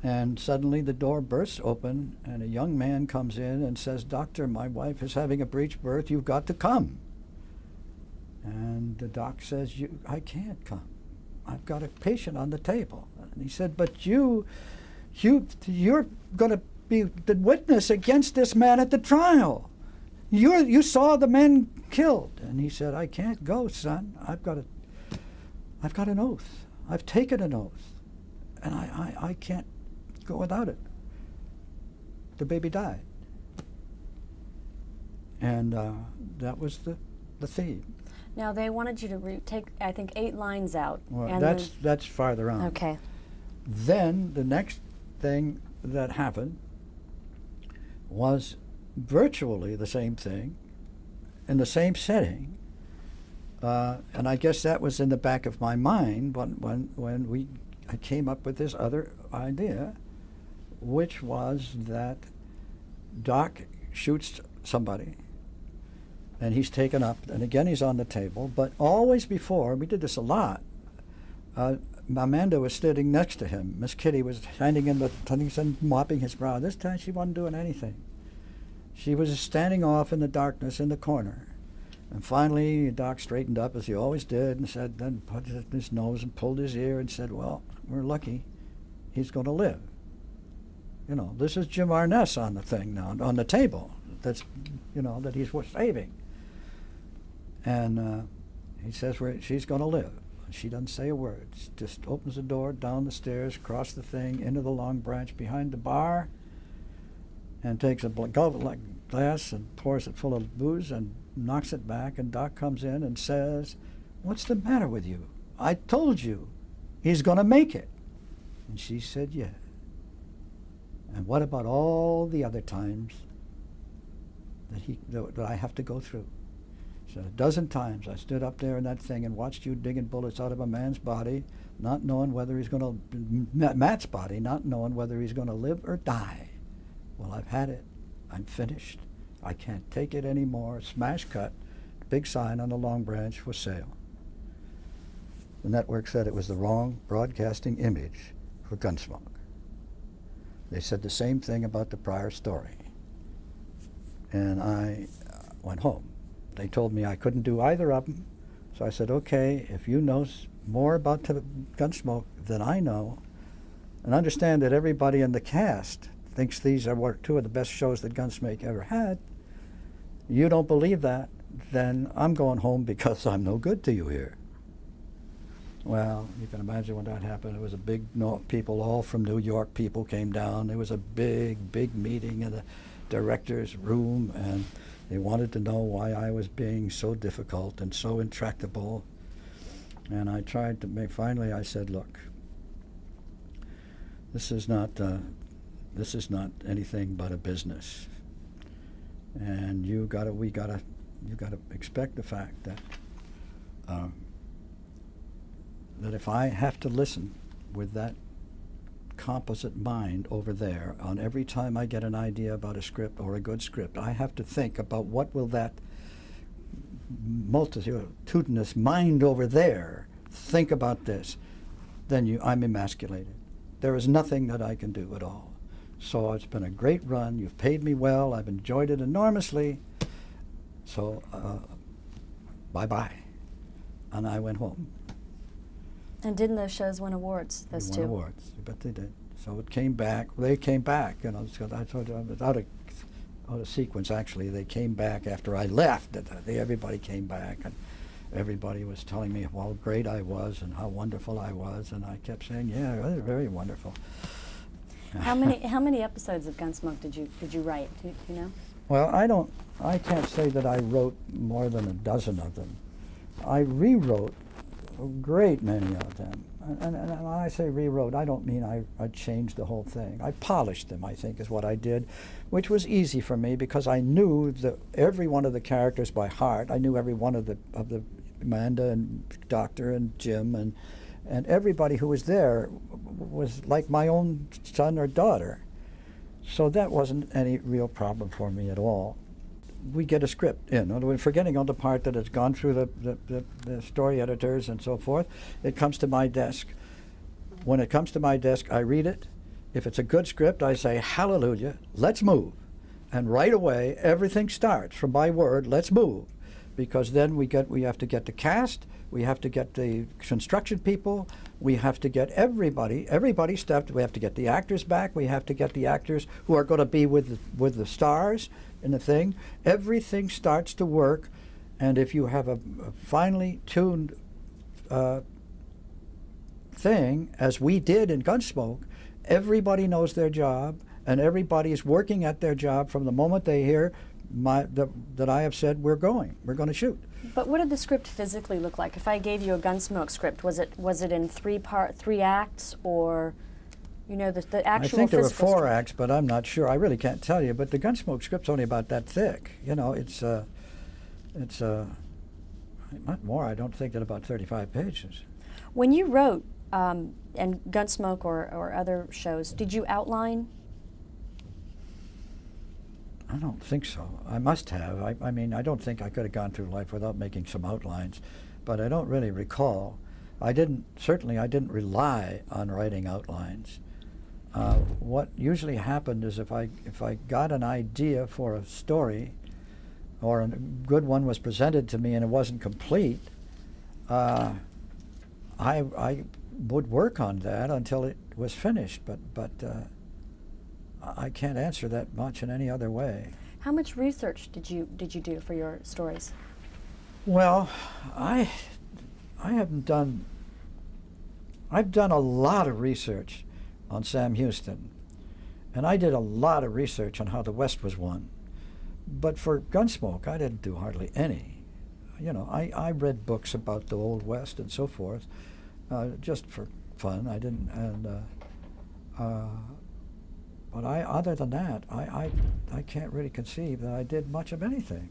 And suddenly the door bursts open, and a young man comes in and says, "Doctor, my wife is having a breech birth. You've got to come." And the doc says, "I can't come. I've got a patient on the table." And he said, "But you're going to be the witness against this man at the trial. You saw the man killed." And he said, "I can't go, son. I've got an oath. I've taken an oath, and I can't go without it." The baby died. And that was the theme. Now they wanted you to take, I think, 8 lines out. Well, and that's farther on. Okay. Then the next thing that happened was virtually the same thing in the same setting, and I guess that was in the back of my mind when I came up with this other idea, which was that Doc shoots somebody, and he's taken up, and again he's on the table, but always before, we did this a lot, Amanda was sitting next to him. Miss Kitty was handing him the things and mopping his brow. This time she wasn't doing anything. She was standing off in the darkness in the corner. And finally, Doc straightened up, as he always did, and said, then put his nose and pulled his ear and said, "Well, we're lucky. He's going to live." You know, this is Jim Arness on the thing now, on the table. That's, that he's saving. And he says, she's going to live. She doesn't say a word. She just opens the door, down the stairs, across the thing, into the long branch behind the bar, and takes a glass and pours it full of booze and knocks it back, and Doc comes in and says, "What's the matter with you? I told you he's going to make it." And she said, "Yeah. And what about all the other times that I have to go through?" She said, "A dozen times I stood up there in that thing and watched you digging bullets out of a man's body, not knowing whether he's going to, Matt's body, not knowing whether he's going to live or die. Well, I've had it. I'm finished. I can't take it anymore." Smash cut, big sign on the Long Branch for sale. The network said it was the wrong broadcasting image for Gunsmoke. They said the same thing about the prior story. And I went home. They told me I couldn't do either of them. So I said, "Okay, if you know more about Gunsmoke than I know, and understand that everybody in the cast thinks these are 2 of the best shows that Gunsmoke ever had, you don't believe that, then I'm going home because I'm no good to you here." Well, you can imagine when that happened. It was a big people, all from New York people came down. There was a big, big meeting in the director's room, and they wanted to know why I was being so difficult and so intractable. And I tried to finally I said, "Look, this is not anything but a business. And you gotta expect the fact that that if I have to listen with that composite mind over there on every time I get an idea about a script or a good script, I have to think about what will that multitudinous mind over there think about this, then I'm emasculated. There is nothing that I can do at all. So it's been a great run. You've paid me well. I've enjoyed it enormously. So bye-bye. And I went home. And didn't those shows win awards, those They two? won awards, but they did. So it came back. They came back, you know. So I told you, I was out of sequence, actually. They came back after I left. Everybody came back, and everybody was telling me how great I was and how wonderful I was, and I kept saying, yeah, they're very wonderful. How many episodes of Gunsmoke did you write? Do you know? Well, I can't say that I wrote more than a dozen of them. I rewrote a great many of them. And when I say rewrote, I don't mean I changed the whole thing. I polished them, I think, is what I did, which was easy for me because I knew every one of the characters by heart. I knew every one of the Amanda and Doctor and Jim and everybody who was there was like my own son or daughter. So that wasn't any real problem for me at all. We get a script in. We're forgetting on the part that it's gone through the story editors and so forth. It comes to my desk. When it comes to my desk, I read it. If it's a good script, I say, hallelujah, let's move. And right away, everything starts from my word, let's move. Because then we have to get the cast, we have to get the construction people, we have to get everybody stepped. We have to get the actors back, we have to get the actors who are going to be with the stars in the thing. Everything starts to work, and if you have a finely tuned thing, as we did in Gunsmoke, everybody knows their job, and everybody is working at their job from the moment they hear that I have said we're going to shoot. But what did the script physically look like? If I gave you a Gunsmoke script, was it in three acts, or the actual? I think there were physical 4 acts, but I'm not sure. I really can't tell you. But the Gunsmoke script's only about that thick. It's not more. I don't think, than about 35 pages. When you wrote and Gunsmoke or other shows, did you outline? I don't think so. I must have. I mean, I don't think I could have gone through life without making some outlines, but I don't really recall. Certainly I didn't rely on writing outlines. What usually happened is if I got an idea for a story, or a good one was presented to me and it wasn't complete, I would work on that until it was finished, but I can't answer that much in any other way. How much research did you do for your stories? Well, I've done a lot of research on Sam Houston, and I did a lot of research on how the West was won. But for Gunsmoke, I didn't do hardly any. I read books about the Old West and so forth, just for fun. I didn't, but other than that, I can't really conceive that I did much of anything.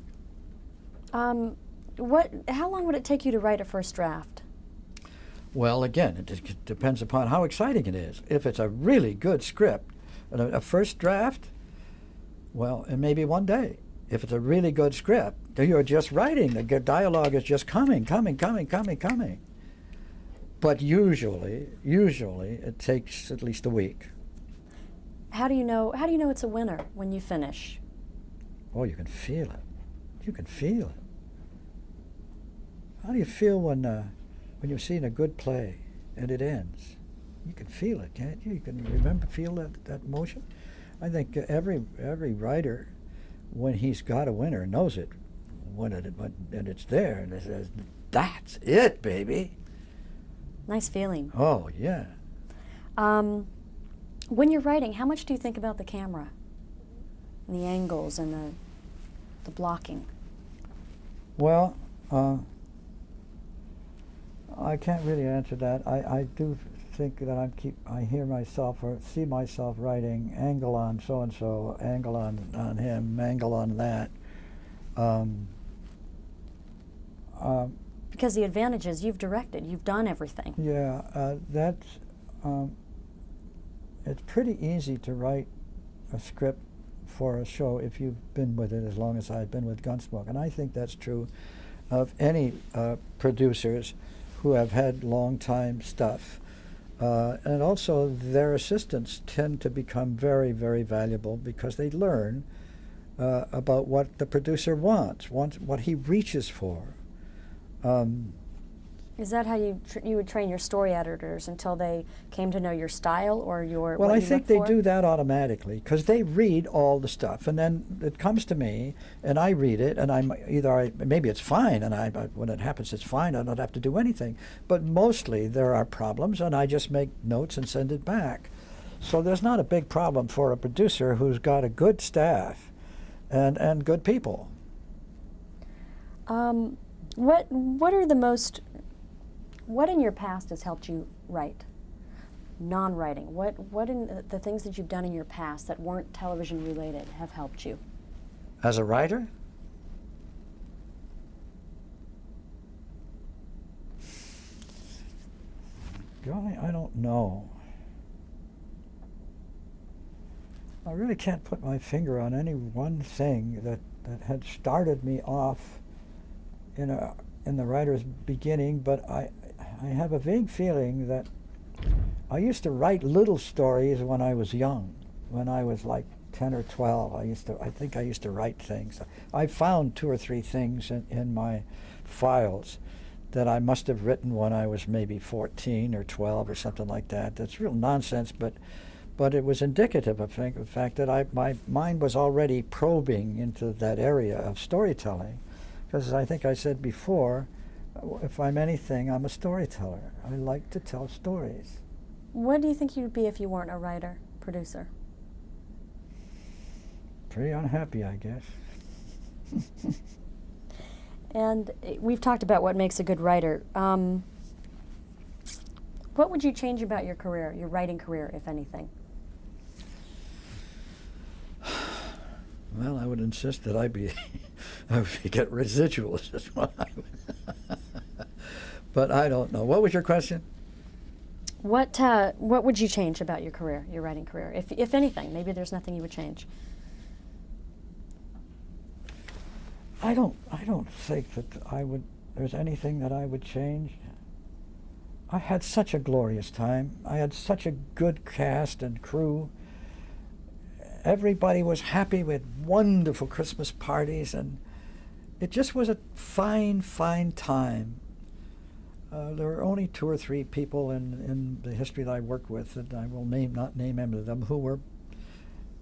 How long would it take you to write a first draft? Well, again, it depends upon how exciting it is. If it's a really good script, a first draft, well, it may be one day. If it's a really good script, you're just writing. The dialogue is just coming. But usually it takes at least a week. How do you know it's a winner when you finish? Oh, you can feel it. You can feel it. How do you feel when you've seen a good play and it ends? You can feel it, can't you? You can feel that emotion. I think every writer, when he's got a winner, knows it and it's there and it says, "That's it, baby." Nice feeling. Oh yeah. When you're writing, how much do you think about the camera, and the angles, and the blocking? Well, I can't really answer that. I do think that I hear myself or see myself writing angle on so and so, angle on him, angle on that. Because the advantage is you've directed, you've done everything. Yeah, it's pretty easy to write a script for a show if you've been with it as long as I've been with Gunsmoke. And I think that's true of any producers who have had long-time stuff. And also their assistants tend to become very, very valuable because they learn about what the producer wants, what he reaches for. Is that how you would train your story editors until they came to know your style or your Well, what I you think look they for? do that automatically because they read all the stuff, and then it comes to me, and I read it, and maybe it's fine, and when it happens, it's fine. I don't have to do anything. But mostly there are problems, and I just make notes and send it back. So there's not a big problem for a producer who's got a good staff and good people. What in your past has helped you write? Non-writing. What in the things that you've done in your past that weren't television related have helped you? As a writer? Golly, I don't know. I really can't put my finger on any one thing that had started me off in the writer's beginning, but I have a vague feeling that I used to write little stories when I was young. When I was like 10 or 12, I think I used to write things. I found 2 or 3 things in my files that I must have written when I was maybe 14 or 12 or something like that. That's real nonsense, but it was indicative of the fact that my mind was already probing into that area of storytelling. Because as I think I said before, if I'm anything, I'm a storyteller. I like to tell stories. What do you think you'd be if you weren't a writer, producer? Pretty unhappy, I guess. And we've talked about what makes a good writer. What would you change about your career, your writing career, if anything? Well, I would insist that I get residuals as well. But I don't know. What was your question? What would you change about your career, your writing career, if anything? Maybe there's nothing you would change. I don't think that there's anything that I would change. I had such a glorious time. I had such a good cast and crew. Everybody was happy. We had wonderful Christmas parties, and it just was a fine, fine time. There were only 2 or 3 people in the history that I worked with, that I will not name any of them, who were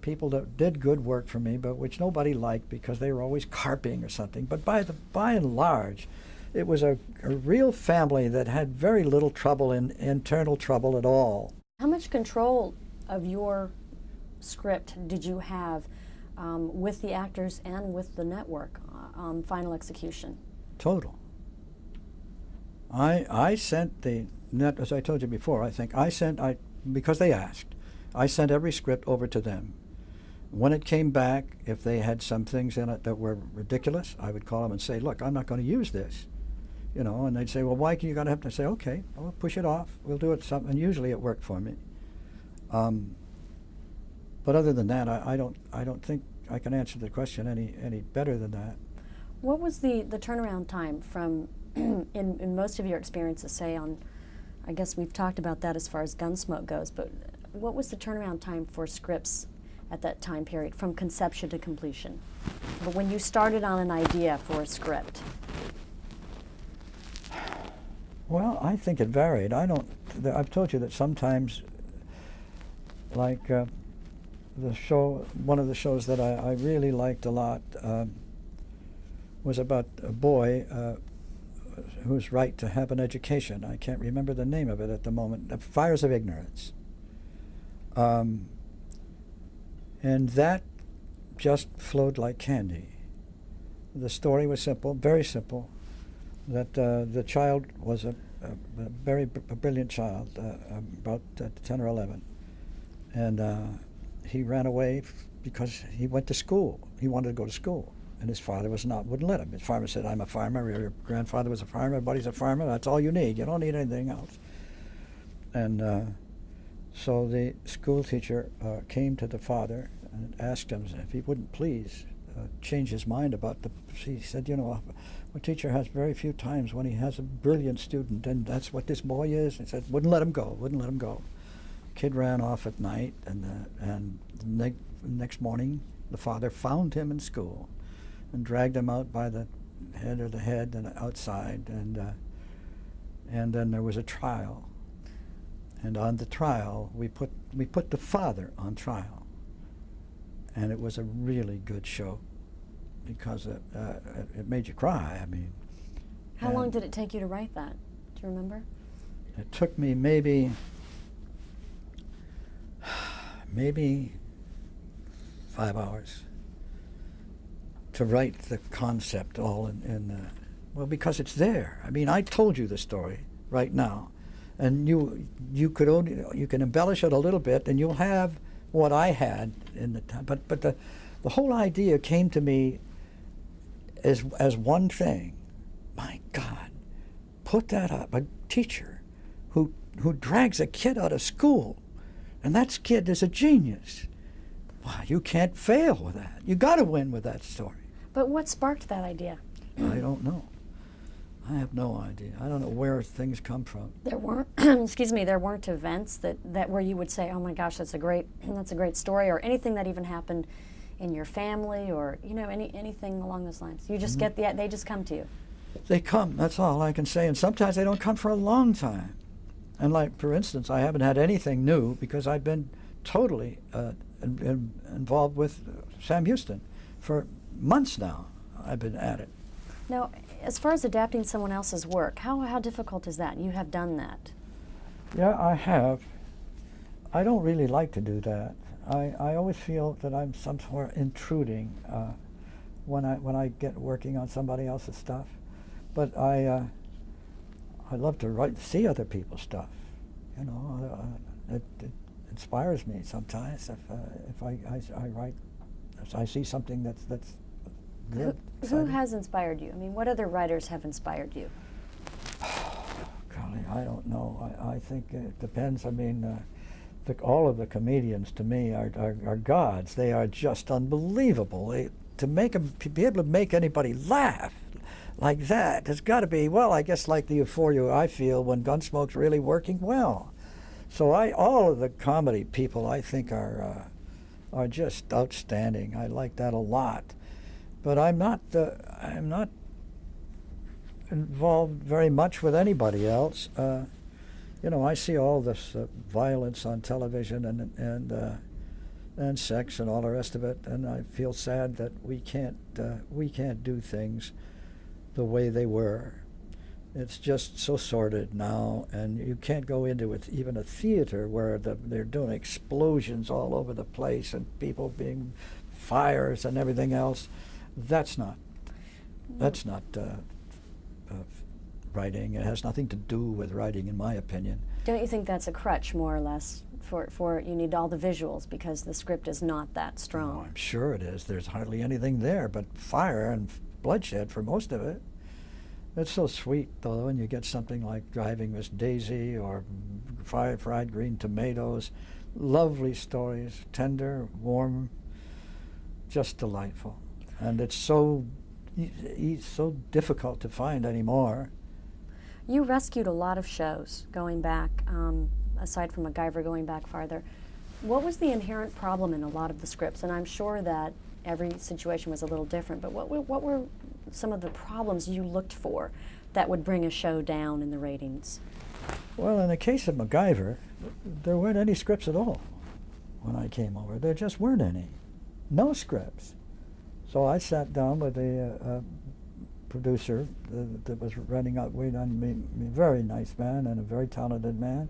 people that did good work for me, but which nobody liked because they were always carping or something. But by and large, it was a real family that had very little trouble, internal trouble at all. How much control of your script did you have with the actors and with the network on final execution? Total. I sent as I told you before, because they asked, I sent every script over to them. When it came back, if they had some things in it that were ridiculous, I would call them and say, look, I'm not going to use this. And they'd say, well, why can you got to have to say, okay, I'll push it off. We'll do it and usually it worked for me. But other than that, I don't think I can answer the question any better than that. What was the turnaround time from, in most of your experiences, say on, I guess we've talked about that as far as Gunsmoke goes, but what was the turnaround time for scripts at that time period, from conception to completion? But when you started on an idea for a script. Well, I think it varied. I've told you that sometimes, like one of the shows that I really liked a lot was about a boy whose right to have an education. I can't remember the name of it at the moment. The Fires of Ignorance. And that just flowed like candy. The story was simple, very simple. That the child was a brilliant child, about 10 or 11, and he ran away because he went to school. He wanted to go to school, And his father wouldn't let him. His farmer said, I'm a farmer, your grandfather was a farmer, everybody's a farmer, that's all you need. You don't need anything else. And so the school teacher came to the father and asked him if he wouldn't please change his mind about he said, you know, a teacher has very few times when he has a brilliant student, and that's what this boy is. He said, wouldn't let him go. Kid ran off at night, and the next morning the father found him in school and dragged him out by the head and outside, and then there was a trial. And on the trial, we put the father on trial, and it was a really good show because it made you cry. I mean, how long did it take you to write that? Do you remember? It took me maybe 5 hours to write the concept all well, because it's there. I mean, I told you the story right now, and you can embellish it a little bit, and you'll have what I had in the time. But the whole idea came to me as one thing. My God, put that up. A teacher who drags a kid out of school, and that kid is a genius. Wow, you can't fail with that. You got to win with that story. But what sparked that idea? I don't know. I have no idea. I don't know where things come from. There weren't, there weren't events that where you would say, oh my gosh, that's a great story, or anything that even happened in your family, or anything along those lines. You just they just come to you. They come. That's all I can say. And sometimes they don't come for a long time. And like, for instance, I haven't had anything new because I've been totally involved with Sam Houston for months now. I've been at it. Now, as far as adapting someone else's work, how difficult is that? You have done that. Yeah, I have. I don't really like to do that. I always feel that I'm somewhere intruding when I get working on somebody else's stuff. But I love to see other people's stuff. It inspires me sometimes if I write. If I see something that's good. Who has inspired you? I mean, what other writers have inspired you? Golly, I don't know. I think it depends. I mean, all of the comedians to me are gods. They are just unbelievable. To be able to make anybody laugh like that has got to be, well, I guess like the euphoria I feel when Gunsmoke's really working well. So all of the comedy people I think are just outstanding. I like that a lot. But I'm not involved very much with anybody else. I see all this violence on television and sex and all the rest of it, and I feel sad that we can't do things the way they were. It's just so sordid now, and you can't go into even a theater where they're doing explosions all over the place and people being fires and everything else. That's not writing. It has nothing to do with writing, in my opinion. Don't you think that's a crutch, more or less, for you need all the visuals because the script is not that strong? Oh, I'm sure it is. There's hardly anything there but fire and bloodshed for most of it. It's so sweet, though, when you get something like Driving Miss Daisy or Fried Green Tomatoes. Lovely stories, tender, warm, just delightful. And it's so difficult to find anymore. You rescued a lot of shows going back, aside from MacGyver going back farther. What was the inherent problem in a lot of the scripts? And I'm sure that every situation was a little different, but what were some of the problems you looked for that would bring a show down in the ratings? Well, in the case of MacGyver, there weren't any scripts at all when I came over. There just weren't any. No scripts. So I sat down with a producer that was running out, very nice man and a very talented man,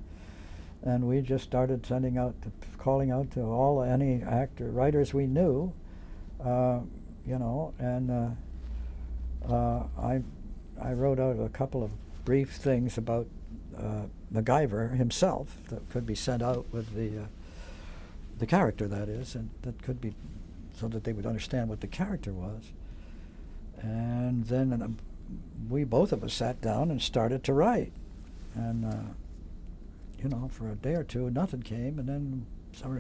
and we just started calling out to any writers we knew, I wrote out a couple of brief things about MacGyver himself that could be sent out with the character, that is, and that could be so that they would understand what the character was. And then we both of us sat down and started to write. And, for a day or two, nothing came, and then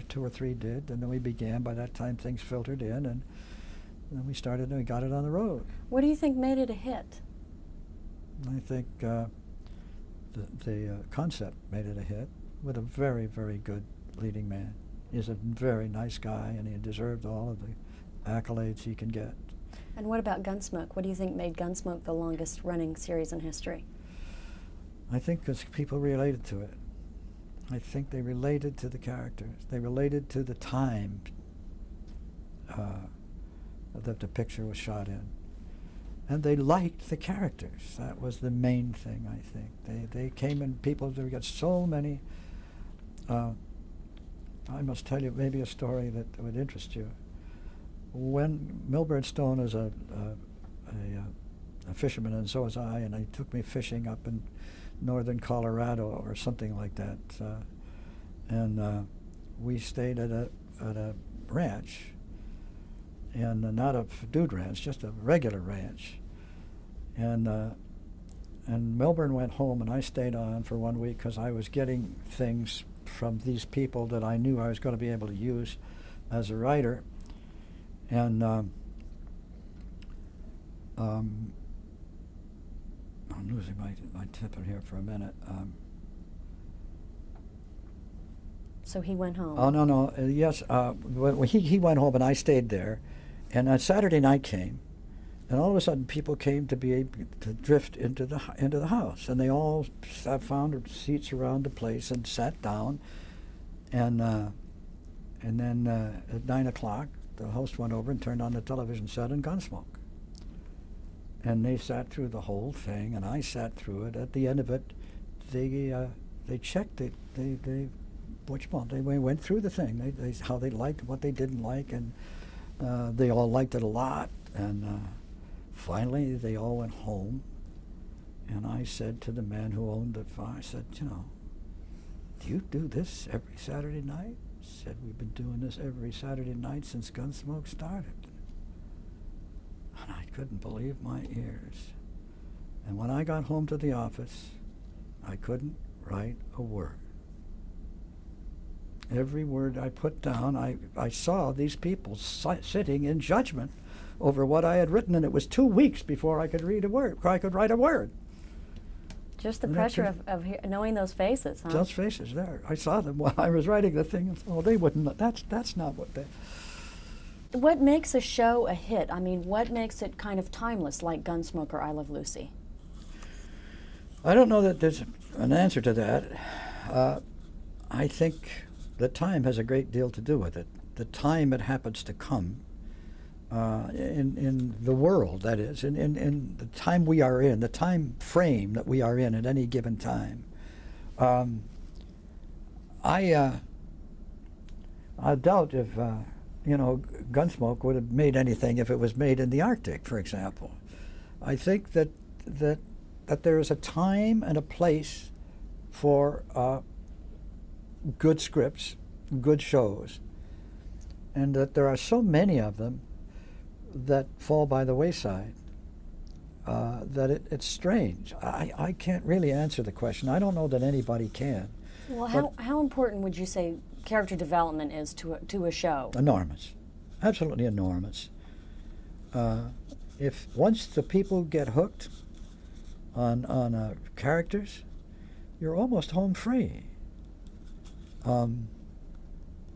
two or three did, and then we began. By that time, things filtered in, and then we started and we got it on the road. What do you think made it a hit? I think the concept made it a hit with a very, very good leading man. He's a very nice guy, and he deserved all of the accolades he can get. And what about Gunsmoke? What do you think made Gunsmoke the longest running series in history? I think because people related to it. I think they related to the characters. They related to the time that the picture was shot in. And they liked the characters. That was the main thing, I think. They came in, we got so many. I must tell you maybe a story that would interest you. When Milburn Stone is a fisherman, and so was I, and he took me fishing up in northern Colorado or something like that, and we stayed at a ranch, and not a dude ranch, just a regular ranch, and Milburn went home, and I stayed on for 1 week because I was getting things from these people that I knew I was going to be able to use as a writer. And I'm losing my temper here for a minute. So he went home. Oh, no. Yes, he went home and I stayed there. And on Saturday night came, and all of a sudden people came to be able to drift into the house. And they all found seats around the place and sat down. And then at 9 o'clock, the host went over and turned on the television set in Gunsmoke. And they sat through the whole thing, and I sat through it. At the end of it, they checked it. They went through the thing. They how they liked, what they didn't like, and they all liked it a lot. And finally, they all went home. And I said to the man who owned the farm, I said, do you do this every Saturday night? He said, we've been doing this every Saturday night since Gunsmoke started. And I couldn't believe my ears. And when I got home to the office, I couldn't write a word. Every word I put down, I saw these people sitting in judgment over what I had written, and it was 2 weeks before I could write a word. Just the pressure of knowing those faces, huh? Those faces there. I saw them while I was writing the thing. Oh, they wouldn't. That's not what they. What makes a show a hit? I mean, what makes it kind of timeless, like Gunsmoke or I Love Lucy? I don't know that there's an answer to that. I think the time has a great deal to do with it. The time it happens to come in the world, that is, in the time we are in, the time frame that we are in at any given time. I doubt if Gunsmoke would have made anything if it was made in the Arctic, for example. I think that there is a time and a place for good scripts, good shows, and that there are so many of them that fall by the wayside that it's strange. I can't really answer the question. I don't know that anybody can. Well, how important would you say character development is to a show? Enormous. Absolutely enormous. If once the people get hooked on characters, you're almost home free. And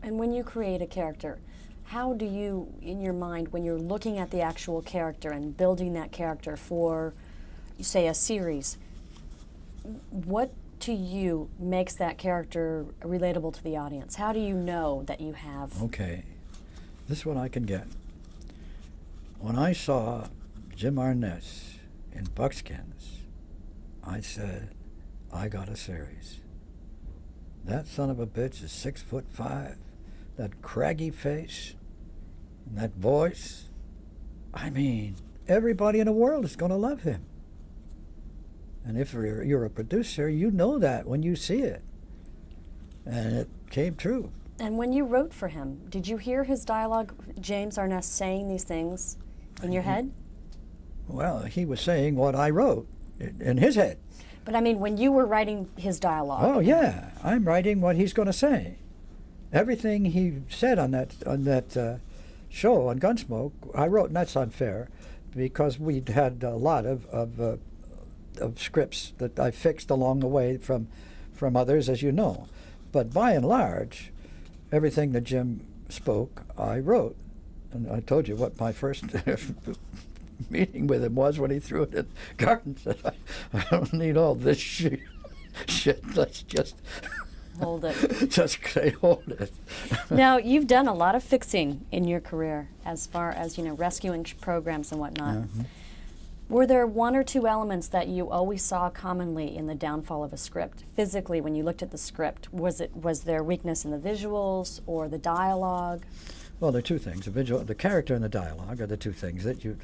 when you create a character, how do you, in your mind, when you're looking at the actual character and building that character for, say, a series, what to you makes that character relatable to the audience? How do you know that you have... Okay, this is what I can get. When I saw Jim Arness in Buckskins, I said, I got a series. That son of a bitch is 6'5", that craggy face, and that voice. I mean, everybody in the world is going to love him. And if you're a producer, you know that when you see it. And it came true. And when you wrote for him, did you hear his dialogue, James Arness saying these things in your head? Well, he was saying what I wrote in his head. But I mean, when you were writing his dialogue. Oh yeah, I'm writing what he's going to say. Everything he said on that show on Gunsmoke, I wrote, and that's unfair, because we'd had a lot of scripts that I fixed along the way from others, as you know. But by and large, everything that Jim spoke, I wrote. And I told you what my first meeting with him was when he threw it in the garden. Said, I don't need all this shit. Let's just hold it. Just hold it. Now, you've done a lot of fixing in your career, as far as, rescuing programs and whatnot. Mm-hmm. Were there one or two elements that you always saw commonly in the downfall of a script? Physically, when you looked at the script, was there weakness in the visuals or the dialogue? Well, there are two things: the character, and the dialogue are the two things that you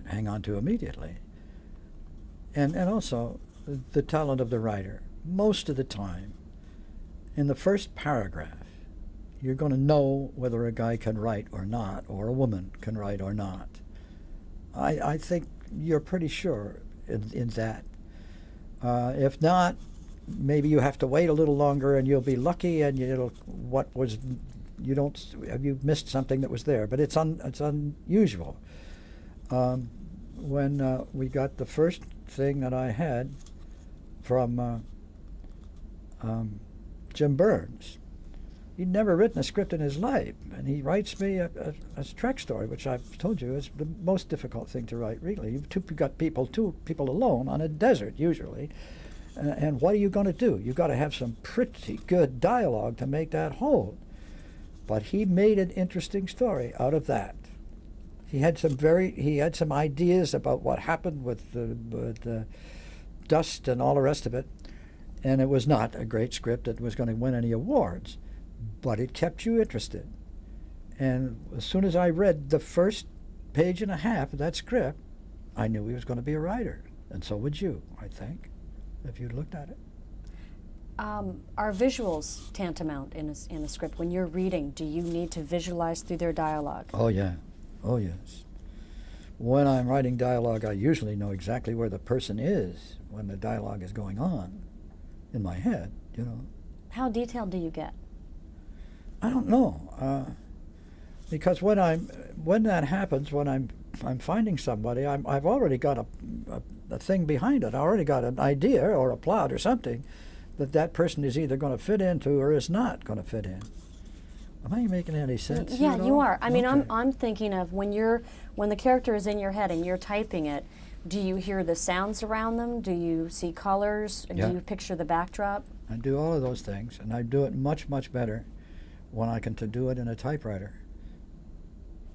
hang on to immediately, and also the talent of the writer. Most of the time, in the first paragraph, you're going to know whether a guy can write or not, or a woman can write or not. I think you're pretty sure in that. If not, maybe you have to wait a little longer, and you'll be lucky, and you've missed something that was there. But it's unusual. When we got the first thing that I had from Jim Burns, he'd never written a script in his life, and he writes me a Trek story, which I've told you is the most difficult thing to write, really. You've got two people alone on a desert, usually, and what are you going to do? You've got to have some pretty good dialogue to make that hold. But he made an interesting story out of that. He had some ideas about what happened with the dust and all the rest of it, and it was not a great script that was going to win any awards, but it kept you interested. And as soon as I read the first page and a half of that script, I knew he was going to be a writer, and so would you, I think, if you looked at it. Are visuals tantamount in a script? When you're reading, do you need to visualize through their dialogue? Oh, yeah. Oh, yes. When I'm writing dialogue, I usually know exactly where the person is when the dialogue is going on in my head, How detailed do you get? I don't know, because when that happens, when I'm finding somebody, I've already got a thing behind it. I already got an idea or a plot or something that person is either going to fit into or is not going to fit in. Am I making any sense? Yeah, you are. I mean, okay. I'm thinking of when the character is in your head and you're typing it. Do you hear the sounds around them? Do you see colors? Yeah. Do you picture the backdrop? I do all of those things, and I do it much, much better when I can do it in a typewriter,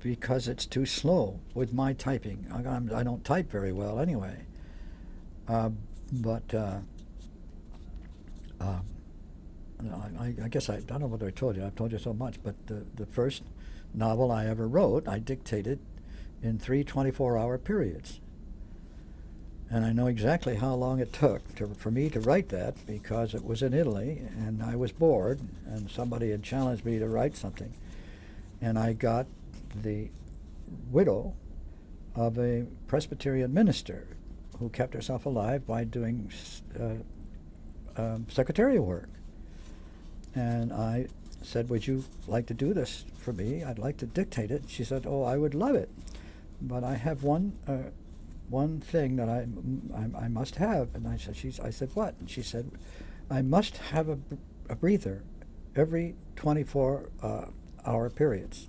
because it's too slow with my typing. I don't type very well anyway. I guess I don't know whether I told you. I've told you so much, but the first novel I ever wrote, I dictated in 3 24-hour periods. And I know exactly how long it took for me to write that, because it was in Italy, and I was bored, and somebody had challenged me to write something. And I got the widow of a Presbyterian minister who kept herself alive by doing secretarial work. And I said, "Would you like to do this for me? I'd like to dictate it." She said, "Oh, I would love it, but I have one thing that I must have." And I said, "What?" And she said, "I must have a breather every 24-hour periods."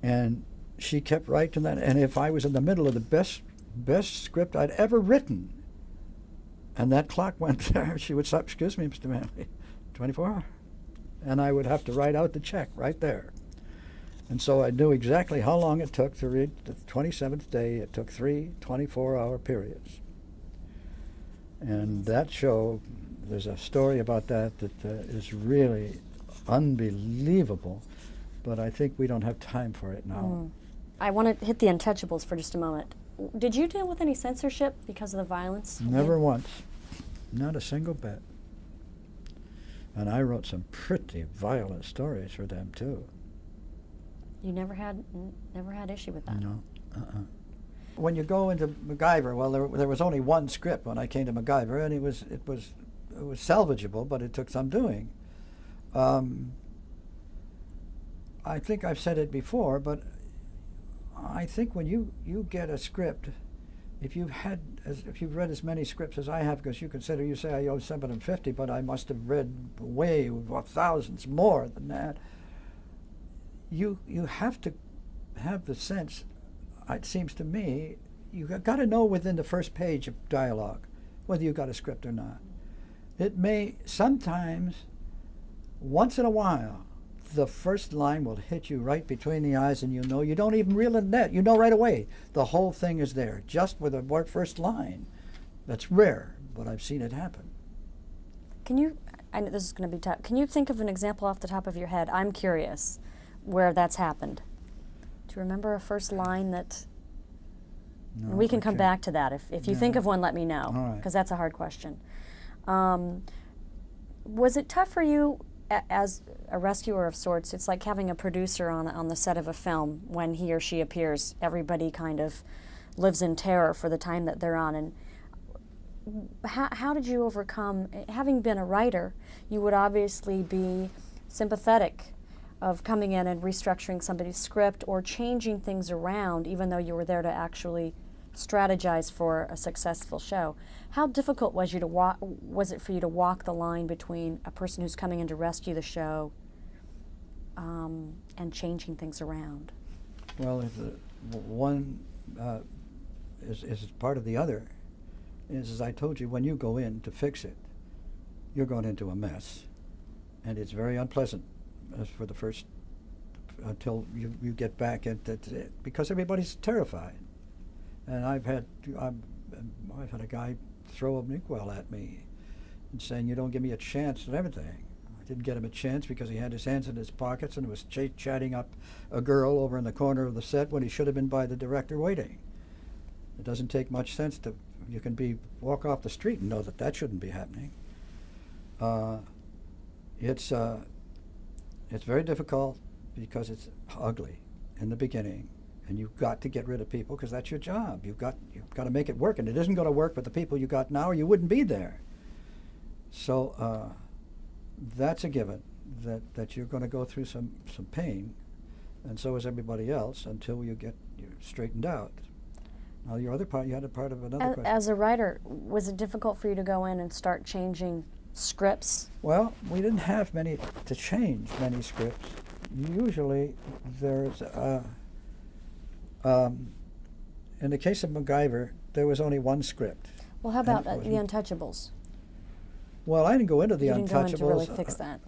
And she kept writing that. And if I was in the middle of the best script I'd ever written, and that clock went there, she would stop, "Excuse me, Mr. Mantley, 24 hours." And I would have to write out the check right there. And so I knew exactly how long it took to read. The 27th day, it took 3 24-hour periods. And that show, there's a story about that is really unbelievable, but I think we don't have time for it now. I want to hit the Untouchables for just a moment. Did you deal with any censorship because of the violence? Never once. Not a single bit. And I wrote some pretty violent stories for them, too. You never had issue with that? No. When you go into MacGyver, well, there was only one script when I came to MacGyver, and it was salvageable, but it took some doing. I think I've said it before, but I think when you get a script, if you've read as many scripts as I have, because you say I owe 750, but I must have read way thousands more than that. You have to have the sense, it seems to me, you got to know within the first page of dialogue whether you got a script or not. It may sometimes, once in a while, the first line will hit you right between the eyes, and you don't even reel in that. You know right away the whole thing is there, just with the first line. That's rare, but I've seen it happen. I know this is going to be tough. Can you think of an example off the top of your head? I'm curious where that's happened. Do you remember a first line that... No, and we can come back to that. If you think of one, let me know, All right. because that's a hard question. Was it tough for you as a rescuer of sorts? It's like having a producer on the set of a film. When he or she appears, everybody kind of lives in terror for the time that they're on. And how did you overcome, having been a writer, you would obviously be sympathetic of coming in and restructuring somebody's script or changing things around, even though you were there to actually strategize for a successful show. How difficult was it for you to walk the line between a person who's coming in to rescue the show and changing things around? Well, one is part of the other. As I told you, when you go in to fix it, you're going into a mess, and it's very unpleasant for the first until you get back because everybody's terrified. And I've had a guy throw an inkwell at me and saying, "You don't give me a chance," and everything. I didn't get him a chance because he had his hands in his pockets and was chatting up a girl over in the corner of the set when he should have been by the director waiting. It doesn't take much sense to walk off the street and know that shouldn't be happening. It's very difficult because it's ugly in the beginning, and you've got to get rid of people because that's your job. You've got to make it work, and it isn't going to work with the people you got now, or you wouldn't be there. So that's a given, that you're going to go through some pain, and so is everybody else until you're straightened out. Now your other part, you had a part of another question. As a writer, was it difficult for you to go in and start changing scripts? Well, we didn't have many scripts. Usually there's, in the case of MacGyver, there was only one script. Well, how about the Untouchables? Well, I didn't go into the you Untouchables. didn't go in to really fix that.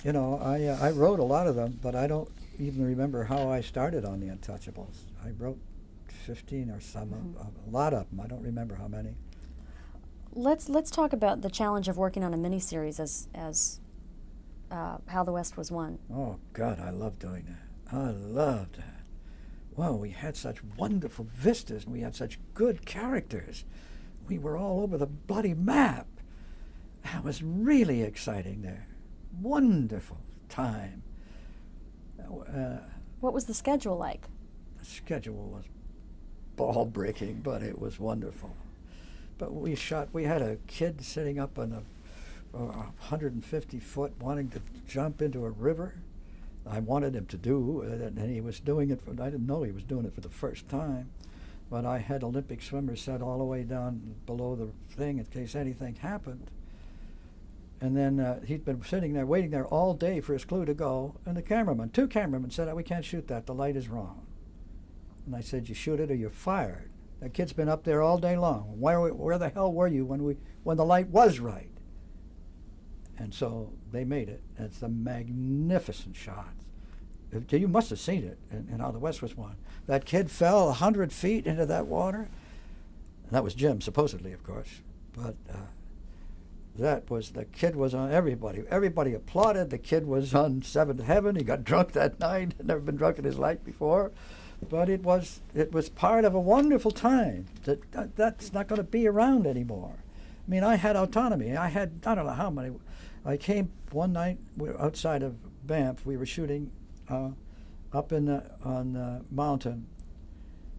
You know, I wrote a lot of them, but I don't even remember how I started on the Untouchables. I wrote 15 or some, a lot of them. I don't remember how many. Let's talk about the challenge of working on a miniseries as How the West Was Won. Oh God, I love doing that. I loved that. Well, we had such wonderful vistas, and we had such good characters. We were all over the bloody map. That was really exciting there. Wonderful time. What was the schedule like? The schedule was ball-breaking, but it was wonderful. But we had a kid sitting up on a 150 foot wanting to jump into a river. I wanted him to do, and he was doing it, I didn't know he was doing it for the first time. But I had Olympic swimmers set all the way down below the thing in case anything happened. And then he'd been sitting there, waiting there all day for his clue to go, and two cameramen said, "We can't shoot that, the light is wrong." And I said, "You shoot it or you're fired. That kid's been up there all day long. Where the hell were you when the light was right?" And so they made it. It's a magnificent shot. You must have seen it in How the West Was Won. That kid fell 100 feet into that water. And that was Jim, supposedly, of course. But the kid was on everybody. Everybody applauded. The kid was on seventh heaven. He got drunk that night. Had never been drunk in his life before. But it was part of a wonderful time that's not going to be around anymore. I mean, I had autonomy. I don't know how many. I came one night, we were outside of Banff. We were shooting up on the mountain,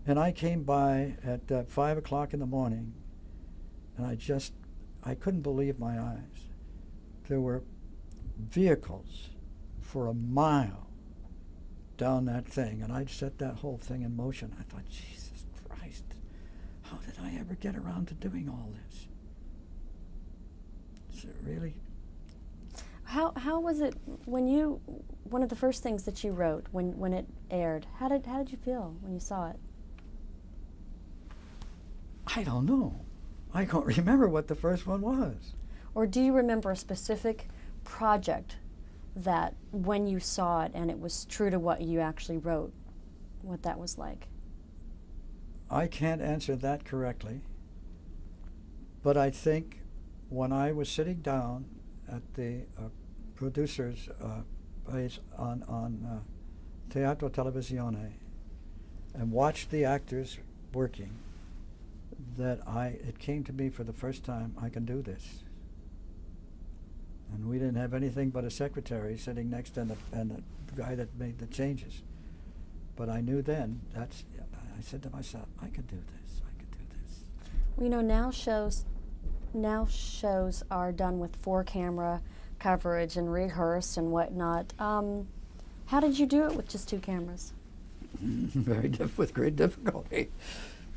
and I came by at 5 o'clock in the morning, and I couldn't believe my eyes. There were vehicles for a mile down that thing, and I'd set that whole thing in motion. I thought, Jesus Christ, how did I ever get around to doing all this? Is it really? How was it when one of the first things that you wrote when it aired? How did you feel when you saw it? I don't know. I can't remember what the first one was. Or do you remember a specific project that when you saw it and it was true to what you actually wrote, what that was like? I can't answer that correctly, but I think when I was sitting down at the producer's place on Teatro Televisione and watched the actors working, that it came to me for the first time, I can do this. And we didn't have anything but a secretary sitting next to and the guy that made the changes. But I knew then, I said to myself, I could do this, I could do this. Well, now shows are done with 4-camera coverage and rehearsed and whatnot. How did you do it with just 2 cameras? With great difficulty.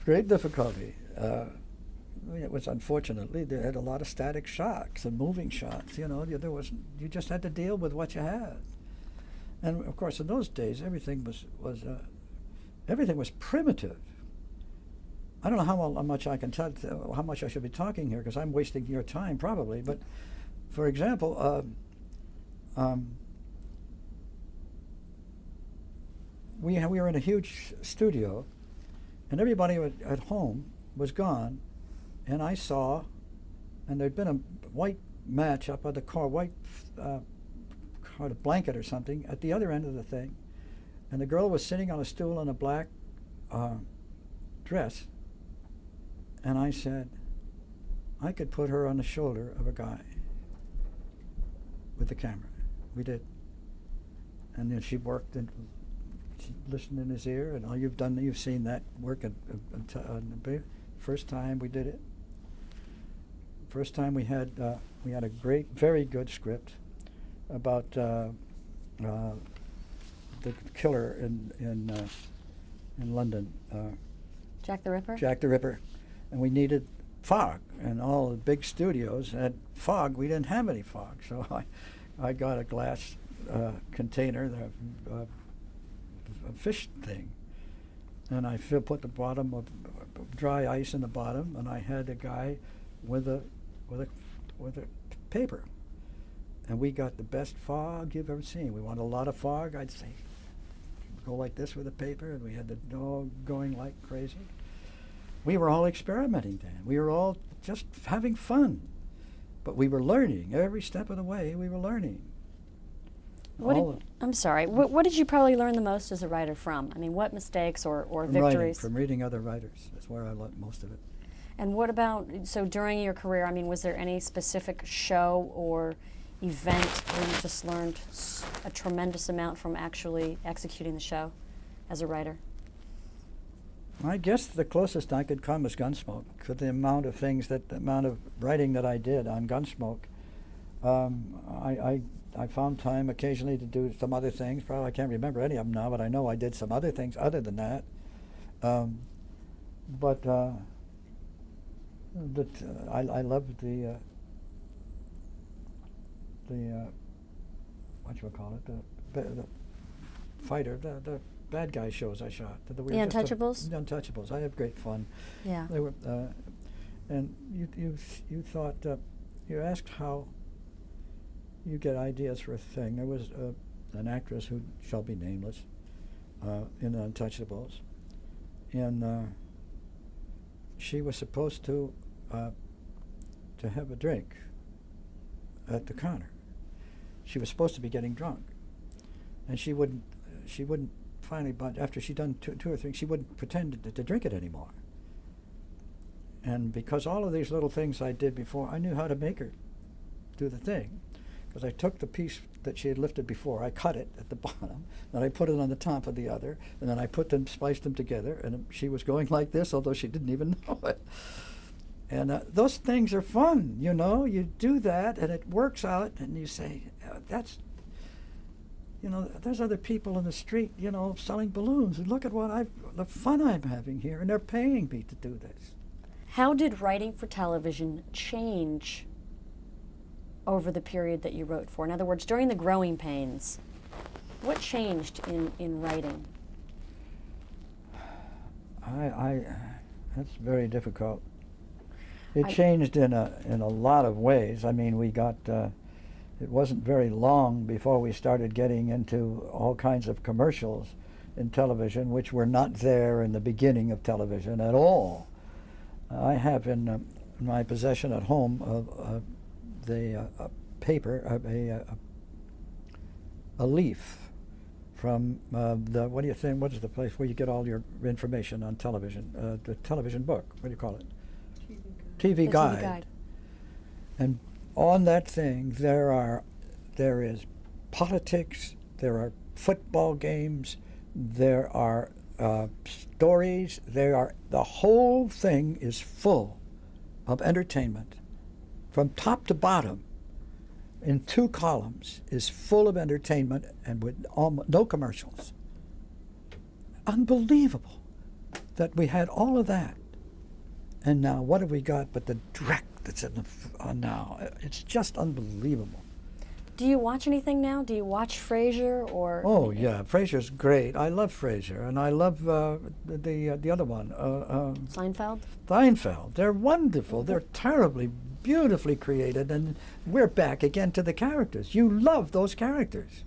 Great difficulty. It was unfortunately they had a lot of static shots and moving shots. You know, you just had to deal with what you had. And of course, in those days, everything was primitive. I don't know how much I can tell, how much I should be talking here, because I'm wasting your time probably. But for example, we were in a huge studio, and everybody at home was gone, and I saw, and there'd been a white match up on the car, white blanket or something at the other end of the thing, and the girl was sitting on a stool in a black dress, and I said, I could put her on the shoulder of a guy with the camera. We did. And then she worked and she listened in his ear, and all you've seen that work first time we did it. First time we had a great, very good script about the killer in London. Jack the Ripper? Jack the Ripper. And we needed fog, and all the big studios had fog. We didn't have any fog, so I got a glass container, a fish thing, and I put the bottom of dry ice in the bottom, and I had a guy with a paper, and we got the best fog you've ever seen. We wanted a lot of fog. I'd say go like this with the paper, and we had the dog going like crazy. We were all experimenting then. We were all just having fun, but we were learning every step of the way. We were learning. I'm sorry. What did you probably learn the most as a writer from? I mean, what mistakes or victories? From reading other writers. That's where I learned most of it. And what about, so during your career, I mean, was there any specific show or event where you just learned a tremendous amount from actually executing the show as a writer? I guess the closest I could come was Gunsmoke, because the amount of writing that I did on Gunsmoke. I found time occasionally to do some other things. Probably I can't remember any of them now, but I know I did some other things other than that. I loved the what you call it, the fighter, the bad guy shows I shot. The Untouchables? The Untouchables. I had great fun. Yeah. They were, and you thought, you asked how you get ideas for a thing. There was an actress who shall be nameless in the Untouchables, and she was supposed to have a drink at the counter. She was supposed to be getting drunk, and she wouldn't finally, but after she'd done two or three, she wouldn't pretend to drink it anymore. And because all of these little things I did before, I knew how to make her do the thing. was I took the piece that she had lifted before, I cut it at the bottom, then I put it on the top of the other, and then I spliced them together, and she was going like this, although she didn't even know it. And those things are fun, you know. You do that, and it works out, and you say, that's, you know, there's other people in the street, you know, selling balloons, and look at the fun I'm having here, and they're paying me to do this. How did writing for television change over the period that you wrote for? In other words, during the growing pains, what changed in writing? That's very difficult. It changed in a lot of ways. I mean, we got, it wasn't very long before we started getting into all kinds of commercials in television, which were not there in the beginning of television at all. I have in my possession at home a paper, a leaf from what do you think? What is the place where you get all your information on television? The television book. What do you call it? TV Guide. TV Guide. And on that thing, there is politics. There are football games. There are stories. The whole thing is full of entertainment, from top to bottom. In 2 columns is full of entertainment and with almost no commercials. Unbelievable that we had all of that. And now what have we got but the dreck that's in now? It's just unbelievable. Do you watch anything now? Do you watch Frasier or? Oh yeah, Frasier's great. I love Frasier, and I love the other one. Seinfeld? Seinfeld. They're wonderful. They're terribly, beautifully created, and we're back again to the characters. You love those characters.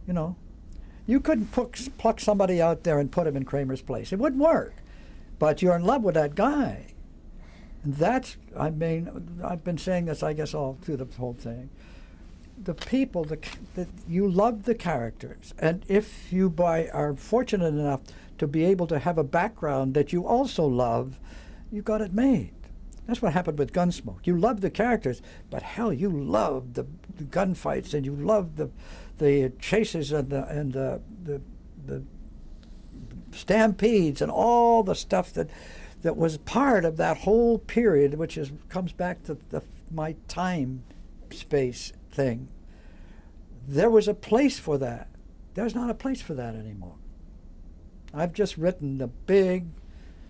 You know, you couldn't pluck somebody out there and put him in Kramer's place. It wouldn't work. But you're in love with that guy. And that's, I mean, I've been saying this, I guess, all through the whole thing. The people, you love the characters. And if you are fortunate enough to be able to have a background that you also love, you got it made. That's what happened with Gunsmoke. You love the characters, but hell, you love the gunfights, and you love the chases and the stampedes and all the stuff that was part of that whole period, which comes back to my time space thing. There was a place for that. There's not a place for that anymore. I've just written the big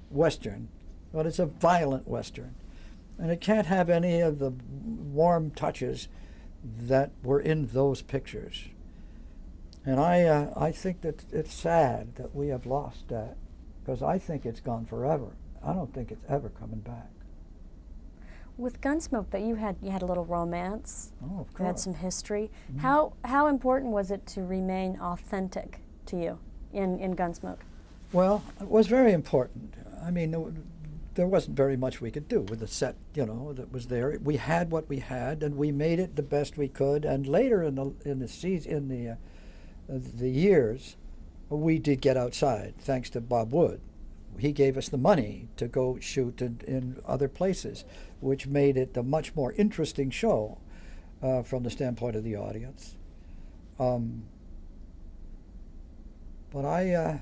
Western, but it's a violent Western, and it can't have any of the warm touches that were in those pictures. And I think that it's sad that we have lost that, because I think it's gone forever. I don't think it's ever coming back. With Gunsmoke, that you had a little romance. Oh, of course. You had some history. Mm-hmm. How important was it to remain authentic to you in Gunsmoke? Well, it was very important. I mean, there wasn't very much we could do with the set, you know, that was there. We had what we had, and we made it the best we could. And later in the years, we did get outside, thanks to Bob Wood. He gave us the money to go shoot in other places, which made it a much more interesting show from the standpoint of the audience. But I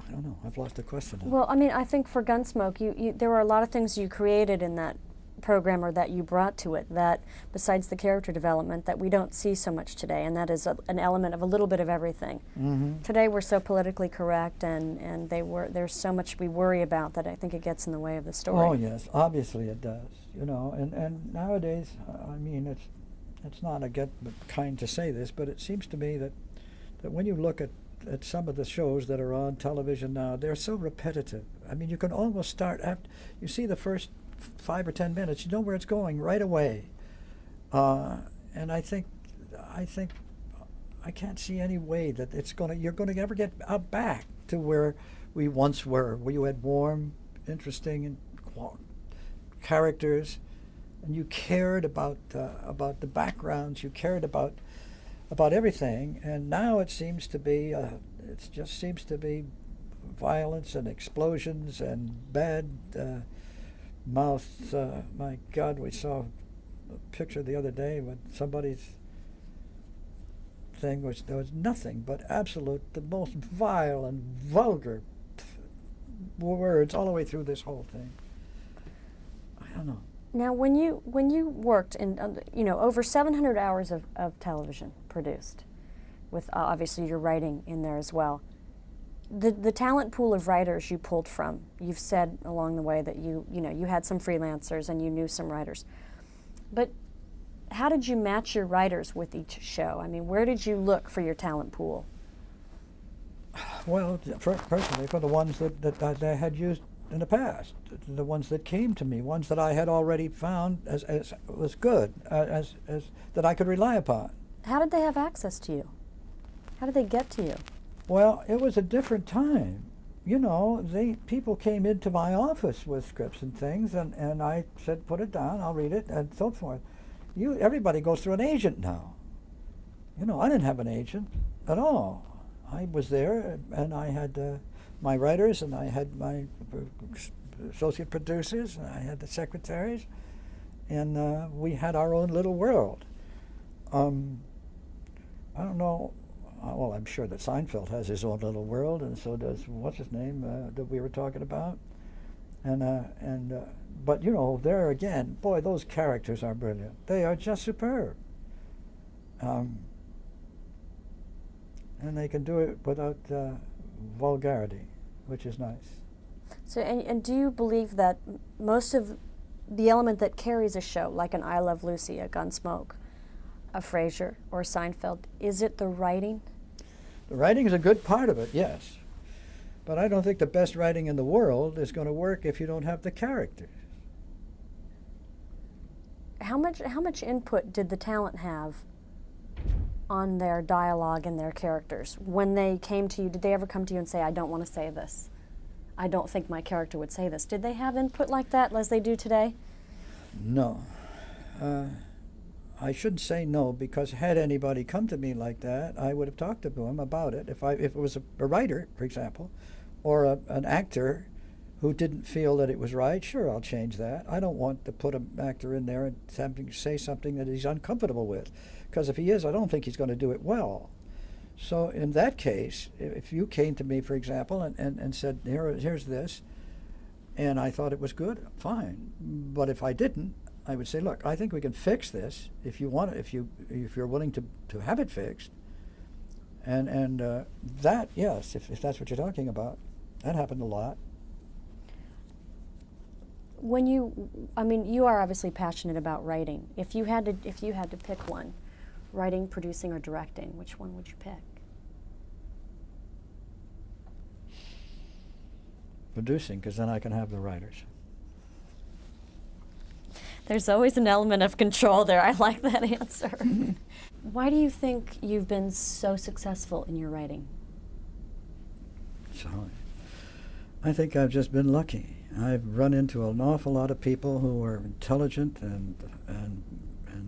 don't know. I've lost the question now. Well, I mean, I think for Gunsmoke, there were a lot of things you created in that program, or that you brought to it, that besides the character development, that we don't see so much today, and that is an element of a little bit of everything. Mm-hmm. Today we're so politically correct, and there's so much we worry about that I think it gets in the way of the story. Oh yes, obviously it does. You know, and nowadays, I mean, it's not kind to say this, but it seems to me that when you look at some of the shows that are on television now, they're so repetitive. I mean, you can almost start after you see the first 5 or 10 minutes, you know where it's going right away. And I think I can't see any way that you're going to ever get back to where we once were, where you had warm, interesting characters, and you cared about the backgrounds, you cared about everything. And now it seems to be just seems to be violence and explosions and bad mouths. My God, we saw a picture the other day with somebody's thing, which there was nothing but the most vile and vulgar words all the way through this whole thing. I don't know. Now, when you worked in, over 700 hours of television produced, with obviously your writing in there as well, the talent pool of writers you pulled from, you've said along the way that you had some freelancers and you knew some writers, but how did you match your writers with each show? I mean, where did you look for your talent pool? Well, personally, for the ones that I had used in the past, the ones that came to me, ones that I had already found as was good, as that I could rely upon. How did they have access to you? How did they get to you? Well, it was a different time. People came into my office with scripts and things, and I said, put it down, I'll read it, and so forth. Everybody goes through an agent now. I didn't have an agent at all. I was there, and I had my writers, and I had my associate producers, and I had the secretaries, and we had our own little world. I don't know. Well, I'm sure that Seinfeld has his own little world, and so does what's his name that we were talking about, but there again, boy, those characters are brilliant. They are just superb, and they can do it without vulgarity, which is nice. So, and do you believe that most of the element that carries a show, like an I Love Lucy, a Gunsmoke, a Frasier, or Seinfeld, is it the writing? The writing is a good part of it, yes. But I don't think the best writing in the world is going to work if you don't have the characters. How much input did the talent have on their dialogue and their characters? When they came to you, did they ever come to you and say, I don't want to say this? I don't think my character would say this. Did they have input like that as they do today? No. I shouldn't say no, because had anybody come to me like that, I would have talked to them about it. If it was a writer, for example, or an actor who didn't feel that it was right, sure, I'll change that. I don't want to put an actor in there and say something that he's uncomfortable with, because if he is, I don't think he's going to do it well. So in that case, if you came to me, for example, and said, here's this, and I thought it was good, fine. But if I didn't, I would say, look, I think we can fix this if you want, if you're willing to have it fixed. And that, yes, if that's what you're talking about, that happened a lot. When you are obviously passionate about writing. If you had to pick one, writing, producing, or directing, which one would you pick? Producing, because then I can have the writers. There's always an element of control there. I like that answer. Why do you think you've been so successful in your writing? So, I think I've just been lucky. I've run into an awful lot of people who are intelligent and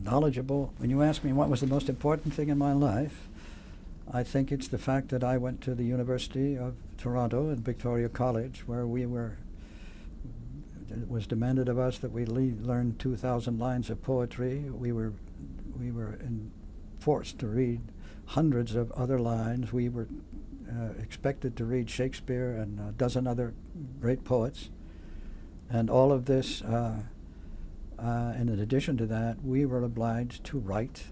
knowledgeable. When you ask me what was the most important thing in my life, I think it's the fact that I went to the University of Toronto and Victoria College, where it was demanded of us that we learn 2,000 lines of poetry. We were forced to read hundreds of other lines. We were expected to read Shakespeare and a dozen other great poets. And all of this, and in addition to that, we were obliged to write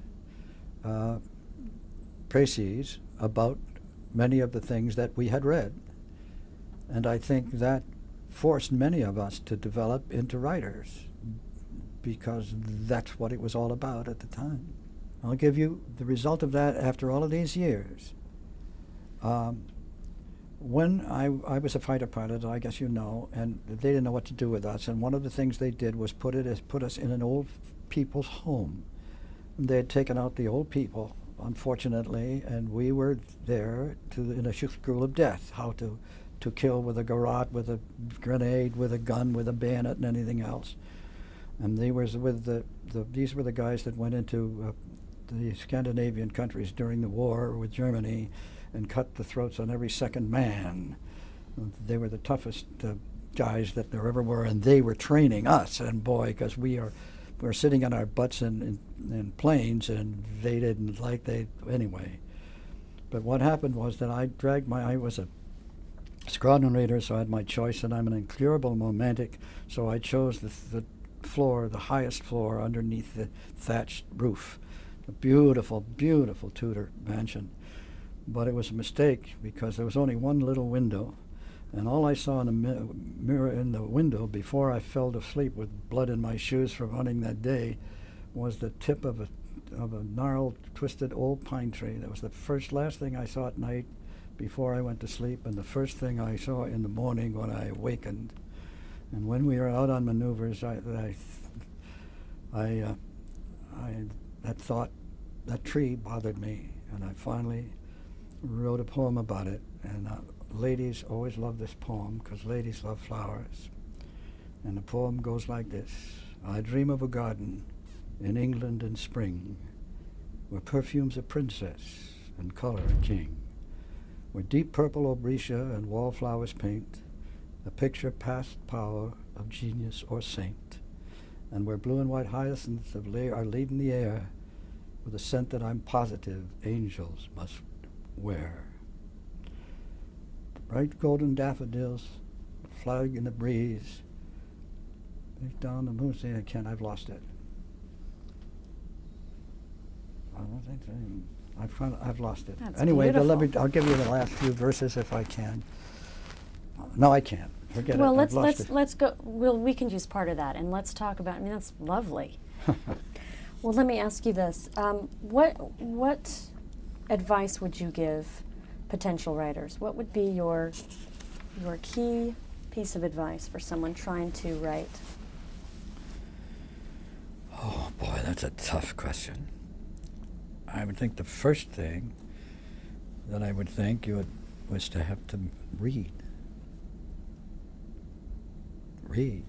précises about many of the things that we had read. And I think that forced many of us to develop into writers, because that's what it was all about at the time. I'll give you the result of that after all of these years. When I was a fighter pilot, I guess you know, and they didn't know what to do with us, and one of the things they did was put us in an old people's home. They had taken out the old people, unfortunately, and we were there in a school of death, how to kill with a garrote, with a grenade, with a gun, with a bayonet, and anything else. And these were the guys that went into the Scandinavian countries during the war with Germany and cut the throats on every second man. They were the toughest guys that there ever were, and they were training us. And boy, because we are were sitting on our butts in planes, and they didn't like anyway. But what happened was that I was a squadron leader, so I had my choice, and I'm an incurable romantic, so I chose the floor, the highest floor underneath the thatched roof. A beautiful, beautiful Tudor mansion. But it was a mistake because there was only one little window, and all I saw in the mirror in the window before I fell to sleep with blood in my shoes from running that day was the tip of a gnarled, twisted old pine tree. That was the last thing I saw at night before I went to sleep, and the first thing I saw in the morning when I awakened. And when we were out on maneuvers, that tree bothered me, and I finally wrote a poem about it. And ladies always love this poem because ladies love flowers. And the poem goes like this: I dream of a garden in England in spring, where perfume's a princess and color a king, where deep purple aubrietia and wallflowers paint a picture past power of genius or saint, and where blue and white hyacinths are leading the air with a scent that I'm positive angels must wear. The bright golden daffodils flag in the breeze. Down the moon, say I've lost it. I don't think so. I've lost it. That's anyway, beautiful. I'll give you the last few verses if I can. No, I can't. Forget it. Well, I've lost it. let's go. We can use part of that, and let's talk about. I mean, that's lovely. Well, let me ask you this: what advice would you give potential writers? What would be your key piece of advice for someone trying to write? Oh boy, that's a tough question. I would think the first thing that I would think was to have to read. Read.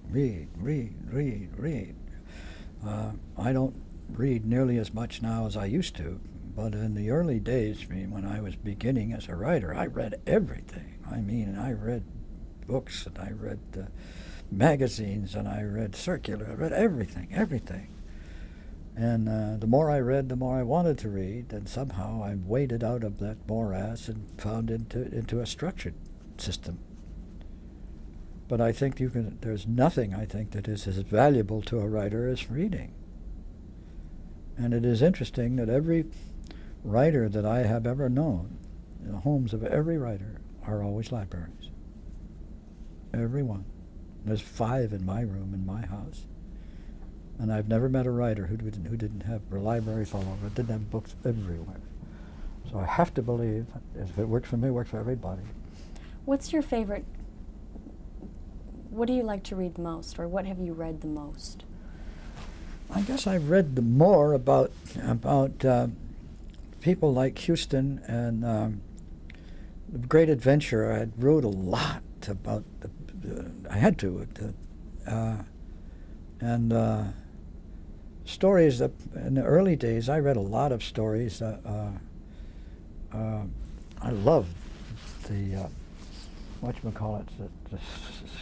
I don't read nearly as much now as I used to, but in the early days, when I was beginning as a writer, I read everything. I mean, I read books, and I read magazines, and I read circular. I read everything. And the more I read, the more I wanted to read, and somehow I waded out of that morass and found into a structured system. But I think there's nothing, I think, that is as valuable to a writer as reading. And it is interesting that every writer that I have ever known, the homes of every writer are always libraries. Every one. There's 5 in my room in my house. And I've never met a writer who didn't have libraries all over, didn't have books everywhere. So I have to believe, if it works for me, it works for everybody. What's your favorite? What do you like to read most, or what have you read the most? I guess I've read more about people like Houston and The Great Adventure. I wrote a lot about I had to. Stories that in the early days, I read a lot of stories. I love the the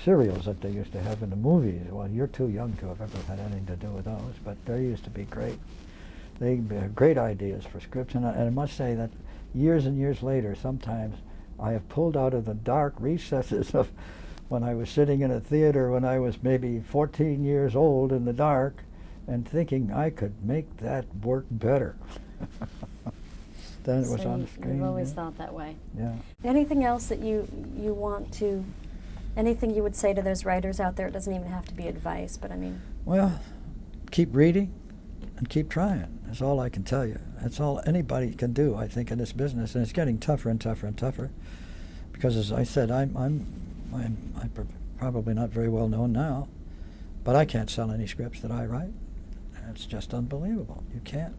serials that they used to have in the movies. Well, you're too young to have ever had anything to do with those, but they used to be great. They had great ideas for scripts, and I must say that years and years later, sometimes I have pulled out of the dark recesses of when I was sitting in a theater when I was maybe 14 years old in the dark, and thinking I could make that work better. Then it was on the screen. You've always thought that way. Yeah. Anything else that you want to, anything you would say to those writers out there? It doesn't even have to be advice, but I mean. Well, keep reading and keep trying. That's all I can tell you. That's all anybody can do, I think, in this business, and it's getting tougher and tougher and tougher. Because, as I said, I'm probably not very well known now, but I can't sell any scripts that I write. It's just unbelievable. You can't.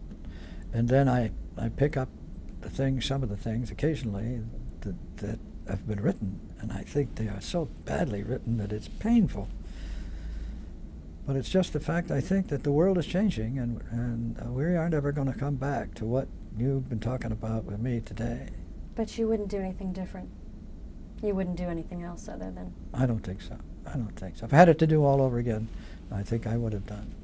And then I pick up some of the things occasionally that have been written, and I think they are so badly written that it's painful. But it's just the fact, I think, that the world is changing, and we aren't ever going to come back to what you've been talking about with me today. But you wouldn't do anything different? You wouldn't do anything else other than? I don't think so. If I had it to do all over again, I think I would have done.